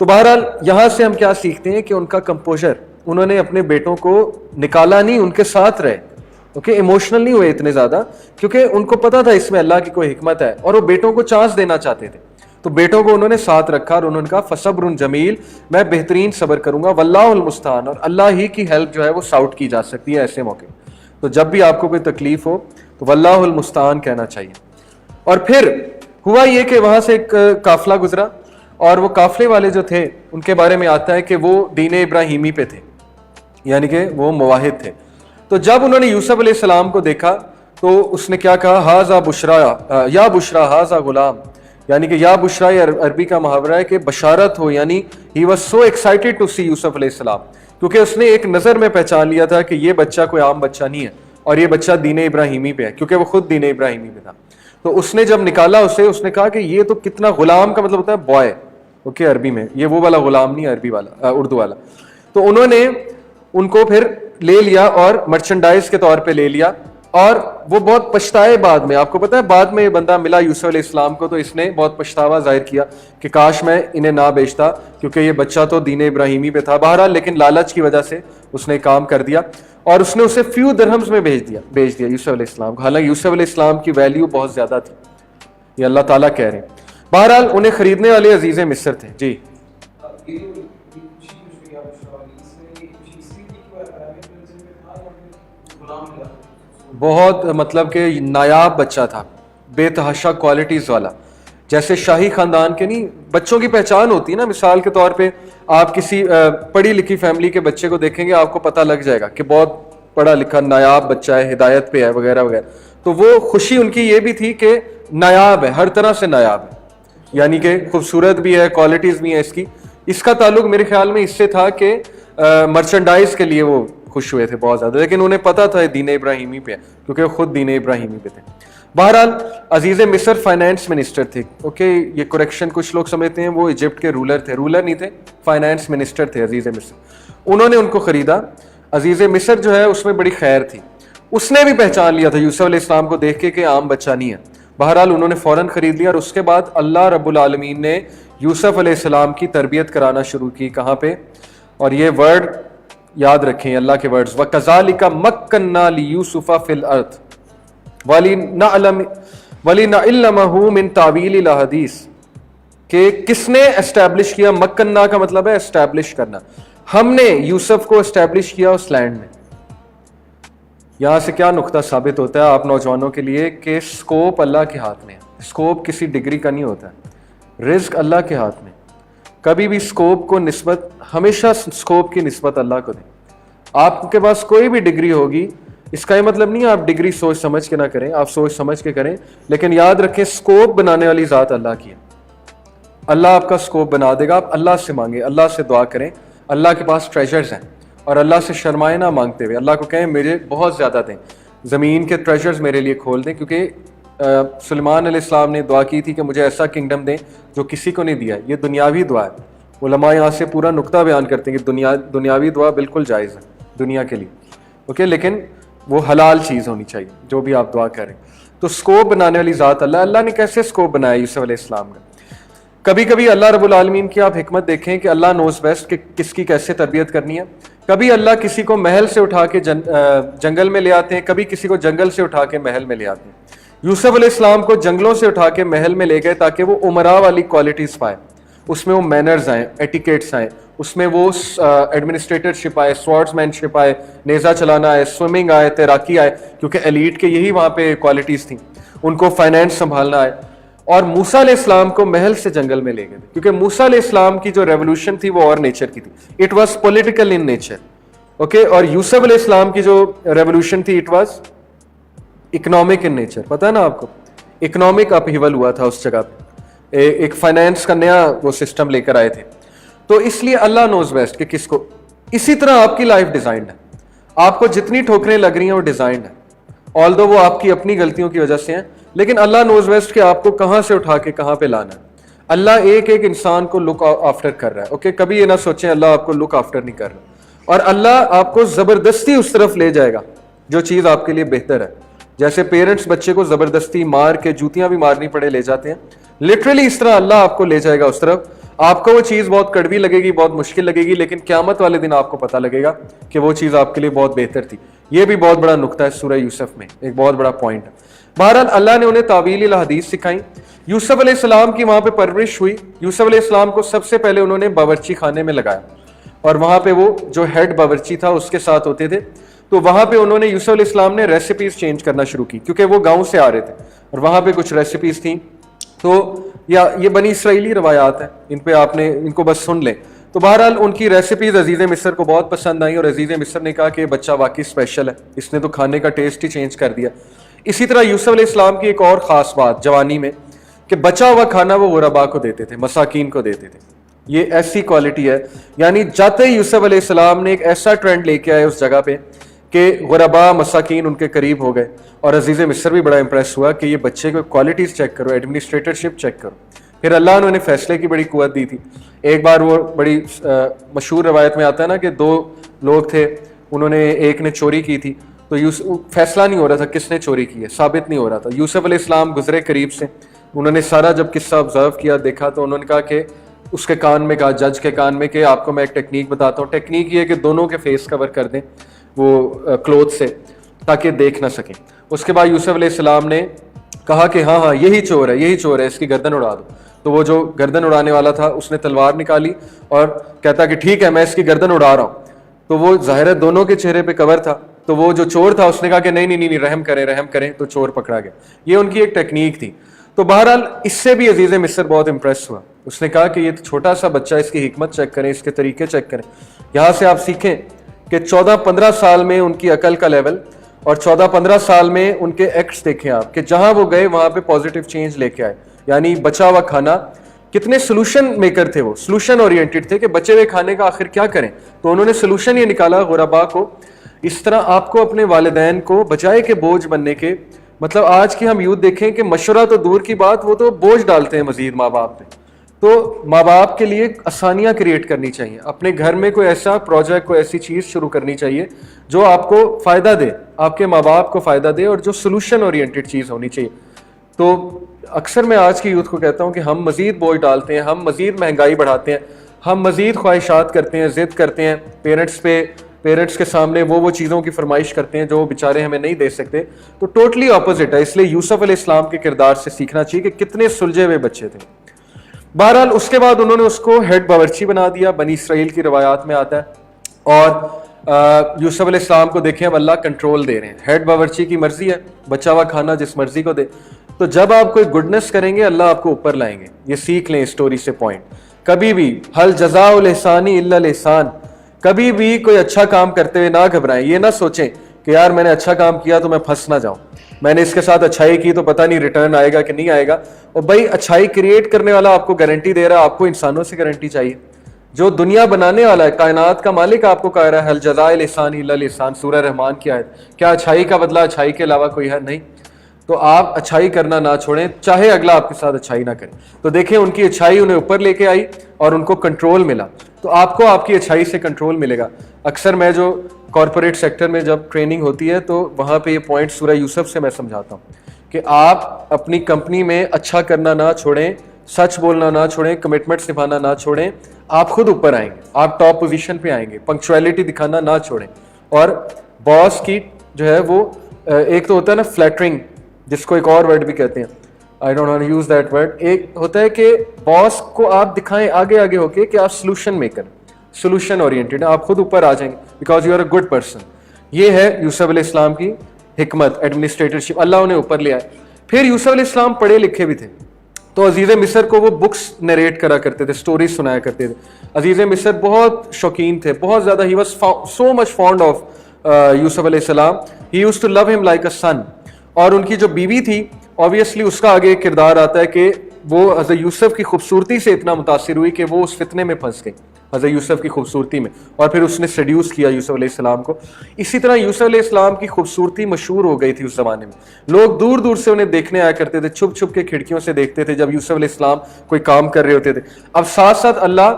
تو بہرحال یہاں سے ہم کیا سیکھتے ہیں کہ ان کا کمپوزر, انہوں نے اپنے بیٹوں کو نکالا نہیں, ان کے ساتھ رہے. اوکے, ایموشنل نہیں ہوئے اتنے زیادہ, کیونکہ ان کو پتا تھا اس میں اللہ کی کوئی حکمت ہے, اور وہ بیٹوں کو چانس دینا چاہتے تھے. تو بیٹوں کو انہوں نے ساتھ رکھا اور انہوں نے کہا فصبر جمیل, میں بہترین صبر کروں گا, واللہ المستعان, اور اللہ ہی کی ہیلپ جو ہے وہ ساؤٹ کی جا سکتی ہے ایسے موقع. تو جب بھی آپ کو کوئی تکلیف ہو تو واللہ المستعان کہنا چاہیے. اور پھر ہوا یہ کہ وہاں سے ایک قافلہ گزرا, اور وہ قافلے والے جو تھے ان کے بارے میں آتا ہے کہ وہ دین ابراہیمی پہ تھے, یعنی کہ وہ موحد تھے. تو جب انہوں نے یوسف علیہ السلام کو دیکھا تو اس نے کیا کہا, ہاذا بشرا یا بشرا ہاذا غلام, یعنی کہ یا بشرا یہ عربی کا محاورہ ہے کہ بشارت ہو. یعنی he was so excited to see Yusuf علیہ السلام, کیونکہ اس نے ایک نظر میں پہچان لیا تھا کہ یہ بچہ کوئی عام بچہ نہیں ہے, اور یہ بچہ دین ابراہیمی پہ ہے, کیونکہ وہ خود دین ابراہیمی پہ تھا. تو اس نے جب نکالا اسے, اس نے کہا کہ یہ تو کتنا, غلام کا مطلب ہوتا ہے بوائے, اوکے, عربی میں. یہ وہ والا غلام نہیں, عربی والا, اردو والا. تو انہوں نے ان کو پھر لے لیا اور مرچنڈائز کے طور پہ لے لیا, اور وہ بہت پچھتائے بعد میں. آپ کو پتا ہے بعد میں یہ بندہ ملا یوسف علیہ السلام کو, تو اس نے بہت پچھتاوا ظاہر کیا کہ کاش میں انہیں نہ بیچتا, کیونکہ یہ بچہ تو دین ابراہیمی پہ تھا. بہرحال لیکن لالچ کی وجہ سے اس نے کام کر دیا, اور اس نے اسے فیو درہمز میں بیچ دیا یوسف علیہ السلام کو. حالانکہ یوسف علیہ السلام کی ویلیو بہت زیادہ تھی, یہ اللہ تعالیٰ کہہ رہے ہیں. بہرحال انہیں خریدنے والے عزیز مصر تھے. جی بہت, مطلب کہ نایاب بچہ تھا, بے تحاشا کوالٹیز والا. جیسے شاہی خاندان کے نہیں بچوں کی پہچان ہوتی ہے نا, مثال کے طور پہ آپ کسی پڑھی لکھی فیملی کے بچے کو دیکھیں گے, آپ کو پتہ لگ جائے گا کہ بہت پڑھا لکھا نایاب بچہ ہے, ہدایت پہ ہے, وغیرہ وغیرہ. تو وہ خوشی ان کی یہ بھی تھی کہ نایاب ہے, ہر طرح سے نایاب ہے, یعنی کہ خوبصورت بھی ہے, کوالٹیز بھی ہیں اس کی. اس کا تعلق میرے خیال میں اس سے تھا کہ مرچنڈائز کے لیے وہ خوش ہوئے تھے بہت زیادہ, لیکن انہیں پتا تھا دین ابراہیمی پہ, کیونکہ خود دین ابراہیمی پہ تھے. بہرحال عزیز مصر فائنانس منسٹر تھے. اوکے, یہ کریکشن, کچھ لوگ سمجھتے ہیں وہ ایجپٹ کے رولر تھے, رولر نہیں تھے, فائنانس منسٹر تھے عزیز مصر. انہوں نے ان کو خریدا. عزیز مصر جو ہے اس میں بڑی خیر تھی, اس نے بھی پہچان لیا تھا یوسف علیہ السلام کو دیکھ کے کہ عام بچہ نہیں ہے. بہرحال انہوں نے فوراً خرید لیا, اور اس کے بعد اللہ رب العالمین نے یوسف علیہ السلام کی تربیت کرانا شروع کی. کہاں پہ؟ اور یہ ورڈ یاد رکھیں اللہ کے ورڈز، وَكَذَلِكَ مَكَّنَّا لِيُوسُفَ فِي الْأَرْضِ وَلِنَعْلَمَهُ مِن تَأْوِيلِ الْأَحَادِيثِ، کہ کس نے اسٹیبلش کیا؟ مکننا کا مطلب ہے اسٹیبلش کرنا. ہم نے یوسف کو اسٹیبلش کیا اس لینڈ میں. یہاں سے کیا نقطہ ثابت ہوتا ہے آپ نوجوانوں کے لیے کہ سکوپ اللہ کے ہاتھ میں ہے. سکوپ کسی ڈگری کا نہیں ہوتا ہے، رزق اللہ کے ہاتھ میں. کبھی بھی سکوپ کو نسبت، ہمیشہ سکوپ کی نسبت اللہ کو دیں. آپ کے پاس کوئی بھی ڈگری ہوگی، اس کا یہ مطلب نہیں آپ ڈگری سوچ سمجھ کے نہ کریں، آپ سوچ سمجھ کے کریں، لیکن یاد رکھیں سکوپ بنانے والی ذات اللہ کی ہے. اللہ آپ کا سکوپ بنا دے گا. آپ اللہ سے مانگیں، اللہ سے دعا کریں. اللہ کے پاس ٹریجرز ہیں، اور اللہ سے شرمائے نہ مانگتے ہوئے اللہ کو کہیں مجھے بہت زیادہ دیں، زمین کے ٹریجرز میرے لیے کھول دیں. کیونکہ سلیمان علیہ السلام نے دعا کی تھی کہ مجھے ایسا کنگڈم دیں جو کسی کو نہیں دیا. یہ دنیاوی دعا ہے. علماء یہاں سے پورا نقطہ بیان کرتے ہیں کہ دنیاوی دعا بالکل جائز ہے دنیا کے لیے، اوکے، لیکن وہ حلال چیز ہونی چاہیے جو بھی آپ دعا کریں. تو سکوپ بنانے والی ذات اللہ نے کیسے سکوپ بنایا یوسف علیہ السلام کا؟ کبھی کبھی اللہ رب العالمین کی آپ حکمت دیکھیں کہ اللہ نوز بیسٹ کہ کس کی کیسے تربیت کرنی ہے. کبھی اللہ کسی کو محل سے اٹھا کے جنگل میں لے آتے ہیں، کبھی کسی کو جنگل سے اٹھا کے محل میں لے آتے ہیں. یوسف علیہ السلام کو جنگلوں سے اٹھا کے محل میں لے گئے تاکہ وہ عمرا والی کوالٹیز پائے، اس میں وہ مینرز آئیں، ایٹیکیٹس آئیں، اس میں وہ ایڈمنسٹریٹر شپ آئے، سوارڈز مین شپ آئے، نیزہ چلانا آئے، سوئمنگ آئے، تیراکی آئے، کیونکہ ایلیٹ کے یہی وہاں پہ کوالٹیز تھیں. ان کو فائنینس سنبھالنا آئے. اور موسیٰ علیہ السلام کو محل سے جنگل میں لے گئے تھے کیونکہ موسیٰ علیہ السلام کی جو ریولوشن تھی وہ اور نیچر کی تھی. It was political in nature, okay. اور یوسف علیہ السلام کی جو ریولوشن تھی it was economic in nature. پتہ ہے نا آپ کو، اکنامک اپہیول ہوا تھا اس جگہ پہ، ایک فائنینس کا نیا وہ سسٹم لے کر آئے تھے. تو اس لیے اللہ نوز بیسٹ کہ کس کو. اسی طرح آپ کی لائف ڈیزائنڈ ہے. آپ کو جتنی ٹھوکریں لگ رہی ہیں وہ ڈیزائنڈ ہے، آلدو وہ آپ کی اپنی غلطیوں کی وجہ سے ہیں، لیکن اللہ نوز بیسٹ کہ آپ کو کہاں سے اٹھا کے کہاں پہ لانا ہے. اللہ ایک ایک انسان کو لک آفٹر کر رہا ہے، اوکے. کبھی یہ نہ سوچیں اللہ آپ کو لک آفٹر نہیں کر رہا، اور اللہ آپ کو زبردستی اس طرف لے جائے گا جو چیز آپ کے لیے بہتر ہے. جیسے پیرنٹس بچے کو زبردستی مار کے جوتیاں بھی مارنی پڑے لے جاتے ہیں، لٹرلی اس طرح اللہ آپ کو لے جائے گا اس طرف. آپ کو وہ چیز بہت کڑوی لگے گی، بہت مشکل لگے گی، لیکن قیامت والے دن آپ کو پتہ لگے گا کہ وہ چیز آپ کے لیے بہت بہتر تھی. یہ بھی بہت بڑا نقطہ ہے سورہ یوسف میں، ایک بہت بڑا پوائنٹ ہے. بہرحال اللہ نے انہیں تعویل الحدیث سکھائی. یوسف علیہ السلام کی وہاں پہ پرورش ہوئی. یوسف علیہ السلام کو سب سے پہلے انہوں نے باورچی خانے میں لگایا، اور وہاں پہ وہ جو ہیڈ باورچی تھا اس کے ساتھ ہوتے تھے. تو وہاں پہ انہوں نے یوسف علیہ السلام نے ریسیپیز چینج کرنا شروع کی کیونکہ وہ گاؤں سے آ رہے تھے اور وہاں پہ کچھ ریسیپیز تھیں. تو یہ بنی اسرائیلی روایات ہیں، ان پہ آپ نے ان کو بس سن لیں. تو بہرحال ان کی ریسیپیز عزیز مصر کو بہت پسند آئیں، اور عزیز مصر نے کہا کہ بچہ واقعی اسپیشل ہے، اس نے تو کھانے کا ٹیسٹ ہی چینج کر دیا. اسی طرح یوسف علیہ السلام کی ایک اور خاص بات جوانی میں کہ بچا ہوا کھانا وہ غربا کو دیتے تھے، مساکین کو دیتے تھے. یہ ایسی کوالٹی ہے، یعنی جاتے ہی یوسف علیہ السلام نے ایک ایسا ٹرینڈ لے کے آئے اس جگہ پہ کہ غربا مساکین ان کے قریب ہو گئے. اور عزیز مصر بھی بڑا امپریس ہوا کہ یہ بچے کو کوالٹیز چیک کرو، ایڈمنسٹریٹرشپ چیک کرو. پھر اللہ نے انہیں فیصلے کی بڑی قوت دی تھی. ایک بار وہ بڑی مشہور روایت میں آتا ہے نا کہ دو لوگ تھے، انہوں نے ایک نے چوری کی تھی، تو فیصلہ نہیں ہو رہا تھا کس نے چوری کی ہے، ثابت نہیں ہو رہا تھا. یوسف علیہ السلام گزرے قریب سے، انہوں نے سارا جب قصہ آبزرو کیا دیکھا تو انہوں نے کہا کہ اس کے کان میں کہا، جج کے کان میں، کہ آپ کو میں ایک ٹیکنیک بتاتا ہوں. ٹیکنیک یہ ہے کہ دونوں کے فیس کور کر دیں وہ کلوتھ سے تاکہ دیکھ نہ سکیں. اس کے بعد یوسف علیہ السلام نے کہا کہ ہاں یہی چور ہے، یہی چور ہے، اس کی گردن اڑا دو. تو وہ جو گردن اڑانے والا تھا اس نے تلوار نکالی اور کہتا کہ ٹھیک ہے میں اس کی گردن اڑا رہا ہوں. تو وہ ظاہر ہے دونوں کے چہرے پہ کور تھا، تو وہ جو چور تھا اس نے کہا کہ نہیں رحم کریں، تو چور پکڑا گیا. یہ ان کی ایک ٹیکنیک تھی. تو بہرحال اس سے بھی عزیز مصر بہت امپریس ہوا. اس نے کہا کہ یہ چھوٹا سا بچہ، اس کی حکمت چیک کریں، اس کے طریقے چیک کریں. یہاں سے آپ سیکھیں کہ 14-15 سال میں ان کی عقل کا لیول، اور 14-15 سال میں ان کے ایکٹس دیکھیں آپ کہ جہاں وہ گئے وہاں پہ پازیٹیو چینج لے کے آئے. یعنی بچا ہوا کھانا، کتنے سولوشن میکر تھے، وہ سولوشن اورینٹڈ تھے کہ بچے ہوئے کھانے کا آخر کیا کریں. تو انہوں نے سولوشن یہ نکالا غربا کو. اس طرح آپ کو اپنے والدین کو بجائے کہ بوجھ بننے کے، مطلب آج کی ہم یوتھ دیکھیں کہ مشورہ تو دور کی بات، وہ تو بوجھ ڈالتے ہیں مزید ماں باپ پہ. تو ماں باپ کے لیے آسانیاں کریٹ کرنی چاہیے. اپنے گھر میں کوئی ایسا پروجیکٹ، کوئی ایسی چیز شروع کرنی چاہیے جو آپ کو فائدہ دے، آپ کے ماں باپ کو فائدہ دے، اور جو سولوشن اورینٹڈ چیز ہونی چاہیے. تو اکثر میں آج کی یوتھ کو کہتا ہوں کہ ہم مزید بوجھ ڈالتے ہیں، ہم مزید مہنگائی بڑھاتے ہیں، ہم مزید خواہشات کرتے ہیں، ضد کرتے ہیں، پیرنٹس پہ پیرنٹس کے سامنے وہ چیزوں کی فرمائش کرتے ہیں جو وہ بیچارے ہمیں نہیں دے سکتے. تو ٹوٹلی اپوزٹ ہے. اس لیے یوسف علیہ السلام کے کردار سے سیکھنا چاہیے کہ کتنے سلجھے ہوئے بچے تھے. بہرحال اس کے بعد انہوں نے اس کو ہیڈ باورچی بنا دیا, بنی اسرائیل کی روایات میں آتا ہے. اور یوسف علیہ السلام کو دیکھیں اب اللہ کنٹرول دے رہے ہیں. ہیڈ باورچی کی مرضی ہے بچا ہوا کھانا جس مرضی کو دے. تو جب آپ کوئی گڈنس کریں گے اللہ آپ کو اوپر لائیں گے. یہ سیکھ لیں اسٹوری سے پوائنٹ. کبھی بھی حل جزاء الاحسان الا الاحسان, کبھی بھی کوئی اچھا کام کرتے ہوئے نہ گھبرائیں. یہ نہ سوچیں کہ یار میں نے اچھا کام کیا تو میں پھنس نہ جاؤں, میں نے اس کے ساتھ اچھائی کی تو پتہ نہیں ریٹرن آئے گا کہ نہیں آئے گا. اور بھائی اچھائی کریٹ کرنے والا آپ کو گارنٹی دے رہا ہے, آپ کو انسانوں سے گارنٹی چاہیے. جو دنیا بنانے والا ہے, کائنات کا مالک آپ کو کہہ رہا ہے حل جزاء الاحسان الا الاحسان, سورہ رحمان کی آیت. کیا اچھائی کا بدلہ اچھائی کے علاوہ کوئی ہے؟ نہیں. تو آپ اچھائی کرنا نہ چھوڑیں چاہے اگلا آپ کے ساتھ اچھائی نہ کرے. تو دیکھیں ان کی اچھائی انہیں اوپر لے کے آئی اور ان کو کنٹرول ملا. تو آپ کو آپ کی اچھائی سے کنٹرول ملے گا. اکثر میں جو کارپوریٹ سیکٹر میں جب ٹریننگ ہوتی ہے تو وہاں پہ یہ پوائنٹ سورہ یوسف سے میں سمجھاتا ہوں کہ آپ اپنی کمپنی میں اچھا کرنا نہ چھوڑیں, سچ بولنا نہ چھوڑیں, کمٹمنٹس نبھانا نہ چھوڑیں. آپ خود اوپر آئیں گے, آپ ٹاپ پوزیشن پہ آئیں گے. پنکچویلٹی دکھانا نہ چھوڑیں. اور باس کی جو ہے وہ ایک تو ہوتا ہے نا فلیٹرنگ, جس کو ایک اور ورڈ بھی کہتے ہیں, I don't want to use that word. ایک ہوتا ہے کہ باس کو آپ دکھائیں آگے آگے ہو کے کہ آپ سولوشن میکر, سولوشن اورینٹیڈ ہیں, آپ خود اوپر آ جائیں گے because you are a good person. یہ ہے یوسف علیہ السلام کی حکمت, ایڈمنسٹریٹرشپ, اللہ انہیں اوپر لے آئے. پھر یوسف علیہ السلام پڑھے لکھے بھی تھے. تو عزیز مصر کو وہ بکس نریٹ کرا کرتے تھے, سٹوریز سنایا کرتے تھے. عزیز مصر بہت شوقین تھے, بہت زیادہ. He was so much fond of Yusuf علیہ السلام. ہی یوزڈ ٹو لو ہم لائک اے سن. اور ان کی جو بیوی تھی obviously اس کا آگے ایک کردار آتا ہے کہ وہ حضرت یوسف کی خوبصورتی سے اتنا متاثر ہوئی کہ وہ اس فتنے میں پھنس گئی حضرت یوسف کی خوبصورتی میں, اور پھر اس نے سیڈیوس کیا یوسف علیہ السلام کو. اسی طرح یوسف علیہ السلام کی خوبصورتی مشہور ہو گئی تھی اس زمانے میں. لوگ دور دور سے انہیں دیکھنے آیا کرتے تھے, چھپ چھپ کے کھڑکیوں سے دیکھتے تھے جب یوسف علیہ السلام کوئی کام کر رہے ہوتے تھے. اب ساتھ ساتھ اللہ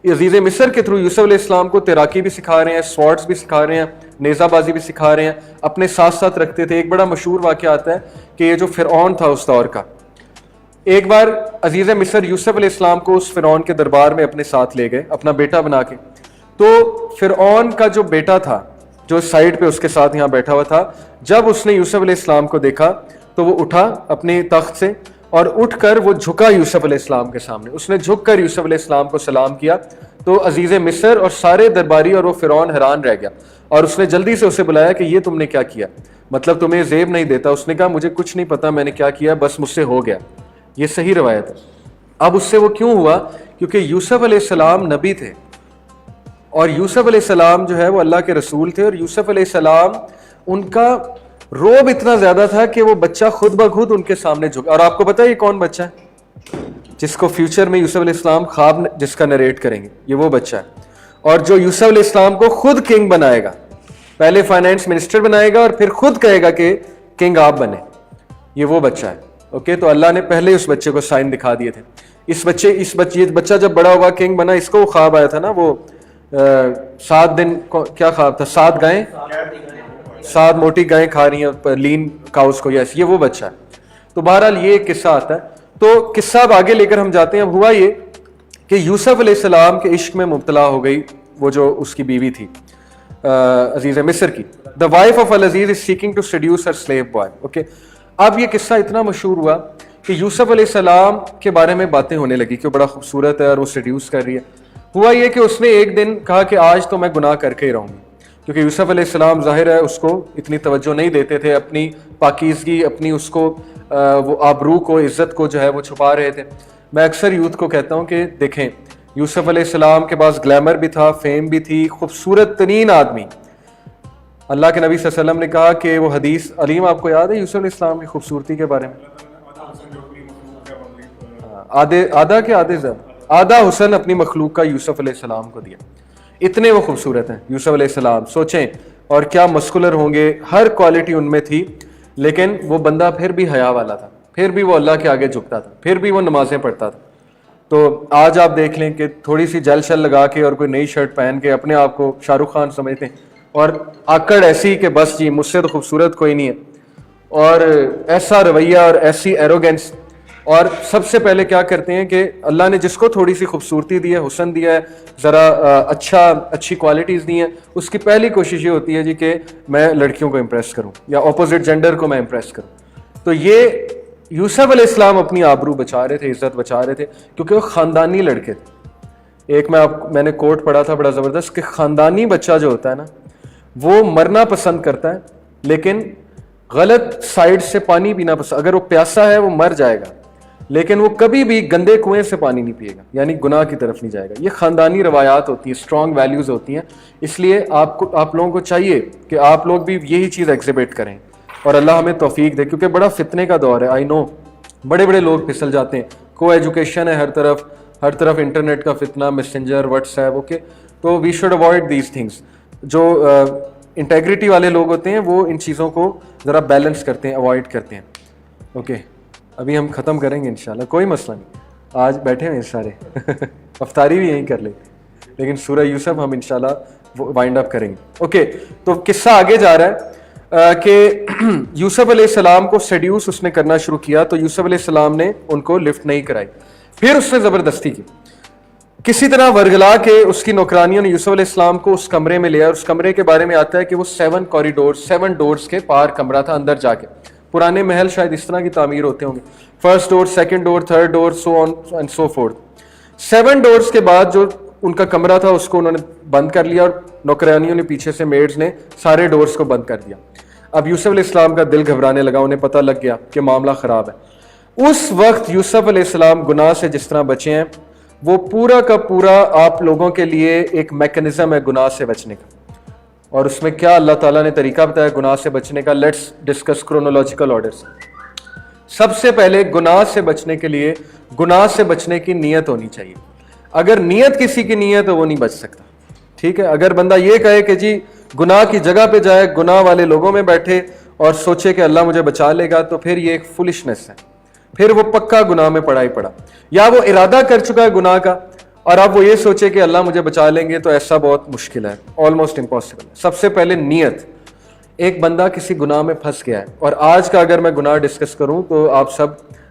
عزیز مصر کے تھرو یوسف علیہ السلام کو تیراکی بھی سکھا رہے ہیں, سوارڈز بھی سکھا رہے ہیں, نیزہ بازی بھی سکھا رہے ہیں, اپنے ساتھ ساتھ رکھتے تھے. ایک بڑا مشہور واقعہ آتا ہے کہ یہ جو فرعون تھا اس دور کا, ایک بار عزیز مصر یوسف علیہ السلام کو اس فرعون کے دربار میں اپنے ساتھ لے گئے اپنا بیٹا بنا کے. تو فرعون کا جو بیٹا تھا جو سائڈ پہ اس کے ساتھ یہاں بیٹھا ہوا تھا, جب اس نے یوسف علیہ السلام کو دیکھا تو وہ اٹھا اپنے تخت سے اور اٹھ کر وہ جھکا یوسف علیہ السلام کے سامنے. اس نے جھک کر یوسف علیہ السلام کو سلام کیا. تو عزیز مصر اور سارے درباری اور وہ فرعون حیران رہ گیا, اور اس نے جلدی سے اسے بلایا کہ یہ تم نے کیا کیا, مطلب تمہیں زیب نہیں دیتا. اس نے کہا مجھے کچھ نہیں پتا میں نے کیا کیا, بس مجھ سے ہو گیا. یہ صحیح روایت ہے. اب اس سے وہ کیوں ہوا؟ کیونکہ یوسف علیہ السلام نبی تھے, اور یوسف علیہ السلام جو ہے وہ اللہ کے رسول تھے, اور یوسف علیہ السلام ان کا روب اتنا زیادہ تھا کہ وہ بچہ خود بخود ان کے سامنے جھکا. اور آپ کو پتا ہے یہ کون بچہ ہے جس کو فیوچر میں یوسف علیہ السلام خواب جس کا نریٹ کریں گے؟ یہ وہ بچہ ہے, اور جو یوسف علیہ السلام کو خود کنگ بنائے گا. پہلے فائنانس منسٹر بنائے گا اور پھر خود کہے گا کہ کنگ آپ بنے. یہ وہ بچہ ہے. اوکے, تو اللہ نے پہلے اس بچے کو سائن دکھا دیے تھے. بچہ جب بڑا ہوا کنگ بنا, اس کو خواب آیا تھا نا وہ 7 دن, کیا خواب تھا, 7 گائیں 7 موٹی گائیں کھا رہی ہیں لین کاؤس کو, یس یہ وہ بچہ ہے. تو بہرحال یہ ایک قصہ آتا ہے. تو قصہ اب آگے لے کر ہم جاتے ہیں. اب ہوا یہ کہ یوسف علیہ السلام کے عشق میں مبتلا ہو گئی وہ جو اس کی بیوی تھی عزیز مصر کی. The wife of Al-Aziz is seeking to seduce her slave boy. Okay. اب یہ قصہ اتنا مشہور ہوا کہ یوسف علیہ السلام کے بارے میں باتیں ہونے لگی کہ وہ بڑا خوبصورت ہے اور وہ سیڈیوس کر رہی ہے. ہوا یہ کہ اس نے ایک دن کہا کہ آج تو میں گناہ کر کے ہی رہوں گی, کیونکہ یوسف علیہ السلام ظاہر ہے اس کو اتنی توجہ نہیں دیتے تھے, اپنی پاکیزگی, اپنی اس کو وہ آبرو کو, عزت کو جو ہے وہ چھپا رہے تھے. میں اکثر یوتھ کو کہتا ہوں کہ دیکھیں یوسف علیہ السلام کے پاس گلیمر بھی تھا, فیم بھی تھی, خوبصورت ترین آدمی. اللہ کے نبی صلی اللہ علیہ وسلم نے کہا کہ وہ حدیث علیم آپ کو یاد ہے یوسف علیہ السلام کی خوبصورتی کے بارے میں؟ آدھا حسن اپنی مخلوق کا یوسف علیہ السلام کو دیا. اتنے وہ خوبصورت ہیں یوسف علیہ السلام, سوچیں. اور کیا مسکولر ہوں گے, ہر کوالٹی ان میں تھی. لیکن وہ بندہ پھر بھی حیا والا تھا, پھر بھی وہ اللہ کے آگے جھکتا تھا, پھر بھی وہ نمازیں پڑھتا تھا. تو آج آپ دیکھ لیں کہ تھوڑی سی جل شل لگا کے اور کوئی نئی شرٹ پہن کے اپنے آپ کو شاہ رخ خان سمجھتے ہیں, اور آکڑ ایسی کہ بس جی مجھ سے تو خوبصورت کوئی نہیں ہے, اور ایسا رویہ اور ایسی ایروگینس. اور سب سے پہلے کیا کرتے ہیں کہ اللہ نے جس کو تھوڑی سی خوبصورتی دی ہے, حسن دیا ہے, ذرا اچھی کوالٹیز دی ہیں, اس کی پہلی کوشش یہ ہوتی ہے جی کہ میں لڑکیوں کو امپریس کروں یا اپوزٹ جینڈر کو میں امپریس کروں. تو یہ یوسف علیہ السلام اپنی آبرو بچا رہے تھے, عزت بچا رہے تھے, کیونکہ وہ خاندانی لڑکے تھے. ایک میں نے کوٹ پڑھا تھا بڑا زبردست کہ خاندانی بچہ جو ہوتا ہے نا وہ مرنا پسند کرتا ہے لیکن غلط سائڈ سے پانی پینا پسند. اگر وہ پیاسا ہے وہ مر جائے گا لیکن وہ کبھی بھی گندے کنویں سے پانی نہیں پیے گا, یعنی گناہ کی طرف نہیں جائے گا. یہ خاندانی روایات ہوتی ہیں, اسٹرانگ ویلیوز ہوتی ہیں. اس لیے آپ لوگوں کو چاہیے کہ آپ لوگ بھی یہی چیز ایگزیبٹ کریں اور اللہ ہمیں توفیق دے, کیونکہ بڑا فتنے کا دور ہے. آئی نو بڑے لوگ پھسل جاتے ہیں, کو ایجوکیشن ہے ہر طرف انٹرنیٹ کا فتنہ, میسنجر, واٹس ایپ, اوکے. تو we should avoid these things. جو انٹیگریٹی والے لوگ ہوتے ہیں وہ ان چیزوں کو ذرا بیلنس کرتے ہیں, اوائڈ کرتے ہیں. اوکے ابھی ہم ختم کریں گے انشاءاللہ, کوئی مسئلہ نہیں. آج بیٹھے ہوئے سارے افطاری بھی یہیں کر لیں, لیکن سورہ یوسف ہم انشاءاللہ وائنڈ اپ کریں گے. اوکے تو قصہ آگے جا رہا ہے کہ یوسف علیہ السلام کو سیڈیوس اس نے کرنا شروع کیا. تو یوسف علیہ السلام نے ان کو لفٹ نہیں کرائی, پھر اس نے زبردستی کی. کسی طرح ورگلا کے اس کی نوکرانیوں نے یوسف علیہ السلام کو اس کمرے میں لیا, اور اس کمرے کے بارے میں آتا ہے کہ وہ 7 ڈورز کے پار کمرہ تھا اندر جا کے. پرانے محل شاید اس طرح کی تعمیر ہوتے ہوں گے, first door, second door, third door, so on and so forth. 7 doors کے بعد جو ان کا کمرہ تھا اس کو انہوں نے بند کر لیا, اور نوکرانیوں نے پیچھے سے میڈز نے سارے ڈورز کو بند کر دیا. اب یوسف علیہ السلام کا دل گھبرانے لگا, انہیں پتہ لگ گیا کہ معاملہ خراب ہے. اس وقت یوسف علیہ السلام گناہ سے جس طرح بچے ہیں وہ پورا کا پورا آپ لوگوں کے لیے ایک میکنزم ہے گناہ سے بچنے کا. اور اس میں کیا اللہ تعالیٰ نے طریقہ بتایا گناہ سے بچنے کا. لیٹس ڈسکس کرونولوجیکل آرڈر سے. سب سے پہلے گناہ سے بچنے کے لیے گناہ سے بچنے کی نیت ہونی چاہیے. اگر نیت کسی کی نہیں ہے تو وہ نہیں بچ سکتا. ٹھیک ہے, اگر بندہ یہ کہے کہ جی گناہ کی جگہ پہ جائے, گناہ والے لوگوں میں بیٹھے اور سوچے کہ اللہ مجھے بچا لے گا, تو پھر یہ ایک فولشنس ہے, پھر وہ پکا گناہ میں پڑا ہی پڑا. یا وہ ارادہ کر چکا ہے گناہ کا اور اب وہ یہ سوچے کہ اللہ مجھے بچا لیں گے, تو ایسا بہت مشکل ہے, آلموسٹ امپاسبل. سب سے پہلے نیت. ایک بندہ کسی گناہ میں پھنس گیا ہے, اور آج کا اگر میں گناہ ڈسکس کروں تو آپ سب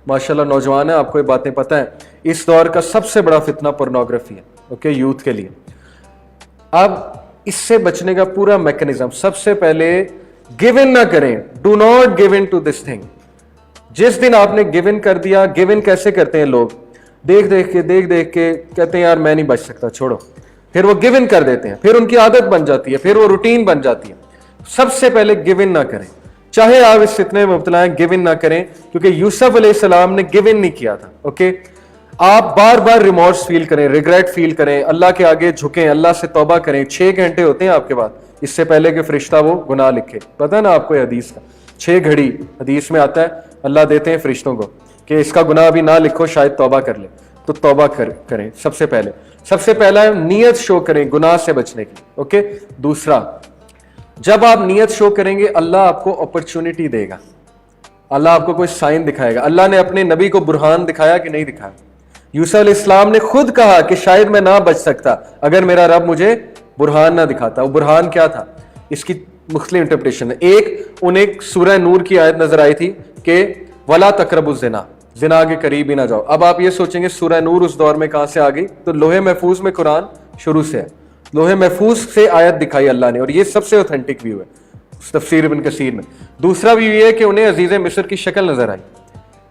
ماشاءاللہ نوجوان ہیں, آپ کو یہ باتیں پتہ ہیں, اس دور کا سب سے بڑا فتنہ پورنوگرافی ہے. اوکے, یوتھ کے لیے. اب اس سے بچنے کا پورا میکنزم, سب سے پہلے گیو ان نہ کریں. Do not give in to this thing. جس دن آپ نے گیو ان کر دیا, گیو ان کیسے کرتے ہیں لوگ, دیکھ دیکھ کے کہتے ہیں یار میں نہیں بچ سکتا, چھوڑو, پھر وہ گیو ان کر دیتے ہیں, پھر ان کی عادت بن جاتی ہے, پھر وہ روٹین بن جاتی ہے. سب سے پہلے گیو ان نہ کریں, چاہے آپ اس فتنے میں مبتلا ہیں, گیو ان نہ کریں, کیونکہ یوسف علیہ السلام نے گیو ان نہیں کیا تھا. اوکے, آپ بار بار ریمورس فیل کریں, ریگریٹ فیل کریں, اللہ کے آگے جھکیں, اللہ سے توبہ کریں. 6 گھنٹے ہوتے ہیں آپ کے پاس اس سے پہلے کہ فرشتہ وہ گناہ لکھے. پتہ ہے نا آپ کو یہ حدیث کا, 6 گھڑی حدیث میں آتا ہے, اللہ دیتے ہیں فرشتوں کو کہ اس کا گناہ بھی نہ لکھو, شاید توبہ کر لے. تو توبہ کریں. سب سے پہلا نیت شو کریں گناہ سے بچنے کی. اوکے, دوسرا, جب آپ نیت شو کریں گے اللہ آپ کو اپرچونٹی دے گا, اللہ آپ کو کوئی سائن دکھائے گا. اللہ نے اپنے نبی کو برہان دکھایا کہ نہیں دکھایا؟ یوسف علیہ السلام نے خود کہا کہ شاید میں نہ بچ سکتا اگر میرا رب مجھے برہان نہ دکھاتا. وہ برہان کیا تھا؟ اس کی مختلف انٹرپریٹیشن ہے. انہیں سورہ نور کی آیت نظر آئی تھی کہ ولا تقربوا الزنا, زنا کے قریب ہی نہ جاؤ. اب آپ یہ سوچیں گے سورہ نور اس دور میں کہاں سے آ گئی؟ تو لوح محفوظ میں قرآن شروع سے ہے, لوح محفوظ سے آیت دکھائی اللہ نے, اور یہ سب سے اوتھینٹک ویو ہے تفسیر ابن کثیر میں. دوسرا ویو یہ ہے کہ انہیں عزیز مصر کی شکل نظر آئی.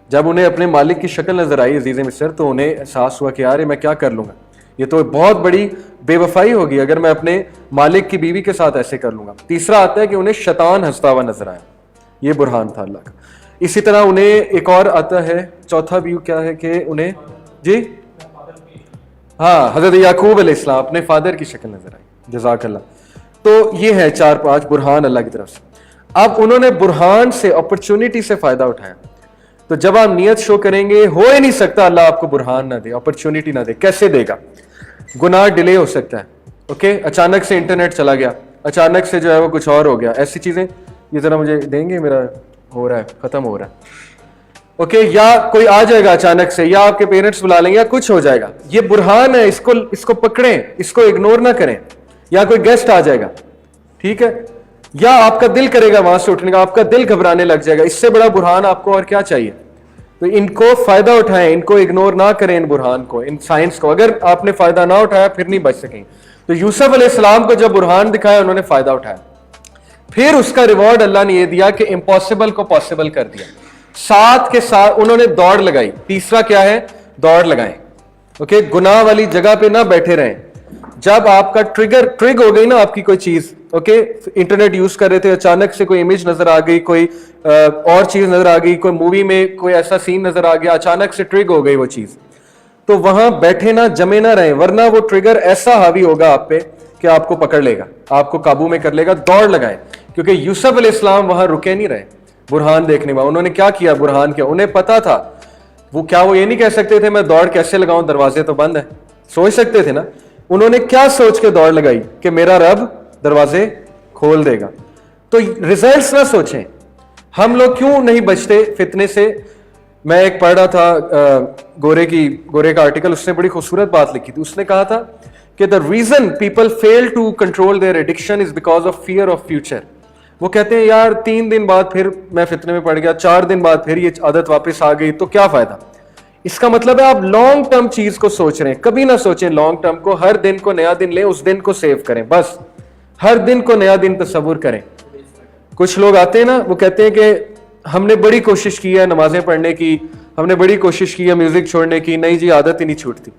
جب انہیں اپنے مالک کی شکل نظر آئی عزیز مصر, تو انہیں احساس ہوا کہ یار میں کیا کر لوں گا, یہ تو بہت بڑی بے وفائی ہوگی اگر میں اپنے مالک کی بیوی کے ساتھ ایسے کر لوں گا. تیسرا آتا ہے کہ انہیں شیطان ہنستا ہوا نظر آیا, یہ برہان تھا اللہ کا. اسی طرح انہیں ایک اور آتا ہے, چوتھا ویو کیا ہے کہ انہیں جی حضرت یعقوب علیہ السلام اپنے فادر کی شکل نظر آئی. جزاک اللہ. تو یہ ہے 4-5 برہان اللہ کی طرف سے. اب انہوں نے برہان سے, اپرچونٹی سے فائدہ اٹھایا. تو جب آپ نیت شو کریں گے, ہو ہی نہیں سکتا اللہ آپ کو برہان نہ دے, اپرچونٹی نہ دے. کیسے دے گا؟ گناہ ڈیلے ہو سکتا ہے. اوکے, اچانک سے انٹرنیٹ چلا گیا, اچانک سے جو ہے وہ کچھ اور ہو گیا, ایسی چیزیں. یہ ذرا مجھے دیں گے, میرا ہو رہا ہے, ختم ہو رہا ہے. اوکے, یا کوئی آ جائے گا اچانک سے, یا آپ کے پیرنٹس بلا لیں گے, یا کچھ ہو جائے گا. یہ برہان ہے, اس کو پکڑیں, اس کو اگنور نہ کریں. یا کوئی گیسٹ آ جائے گا, ٹھیک ہے, یا آپ کا دل کرے گا وہاں سے اٹھنے کا, آپ کا دل گھبرانے لگ جائے گا. اس سے بڑا برہان آپ کو اور کیا چاہیے؟ تو ان کو فائدہ اٹھائیں, ان کو اگنور نہ کریں, ان برہان کو, ان سائنس کو. اگر آپ نے فائدہ نہ اٹھایا پھر نہیں بچ سکیں. تو یوسف علیہ السلام کو جب برہان دکھایا انہوں نے فائدہ اٹھایا, پھر اس کا ریوارڈ اللہ نے یہ دیا کہ امپاسبل کو پاسبل کر دیا. ساتھ کے ساتھ انہوں نے دوڑ لگائی. تیسرا کیا ہے؟ دوڑ لگائیں. اوکے, گناہ والی جگہ پہ نہ بیٹھے رہیں. جب آپ کا ٹرگ ہو گئی نا آپ کی کوئی چیز, اوکے, انٹرنیٹ یوز کر رہے تھے, اچانک سے کوئی امیج نظر آ گئی, کوئی اور چیز نظر آ گئی, کوئی مووی میں کوئی ایسا سین نظر آ گیا, اچانک سے ٹرگ ہو گئی وہ چیز, تو وہاں بیٹھے نہ, جمے نہ رہیں, ورنہ وہ ٹریگر ایسا حاوی ہوگا آپ پہ کہ آپ کو پکڑ لے گا, آپ کو قابو میں کر لے گا. دوڑ لگائیں. کیونکہ یوسف علیہ السلام وہاں رکے نہیں رہے برہان دیکھنے میں. انہوں نے کیا کیا برہان کیا, انہیں پتا تھا. وہ یہ نہیں کہہ سکتے تھے میں دوڑ کیسے لگاؤں, دروازے تو بند ہیں, سوچ سکتے تھے نا. انہوں نے کیا سوچ کے دوڑ لگائی کہ میرا رب دروازے کھول دے گا. تو ریزلٹس نہ سوچیں. ہم لوگ کیوں نہیں بچتے فتنے سے؟ میں ایک پڑھ رہا تھا گورے کا آرٹیکل, اس نے بڑی خوبصورت بات لکھی تھی. اس نے کہا تھا کہ the reason people fail to control their addiction is because of fear of future. وہ کہتے ہیں یار 3 دن بعد پھر میں فتنے میں پڑ گیا, 4 دن بعد پھر یہ عادت واپس آ گئی, تو کیا فائدہ. اس کا مطلب ہے آپ لانگ ٹرم چیز کو سوچ رہے ہیں. کبھی نہ سوچیں لانگ ٹرم کو. ہر دن کو نیا دن لیں, اس دن کو سیو کریں, بس ہر دن کو نیا دن تصور کریں. کچھ لوگ آتے ہیں نا, وہ کہتے ہیں کہ ہم نے بڑی کوشش کی ہے نمازیں پڑھنے کی, ہم نے بڑی کوشش کی ہے میوزک چھوڑنے کی, نہیں جی عادت ہی نہیں چھوٹتی.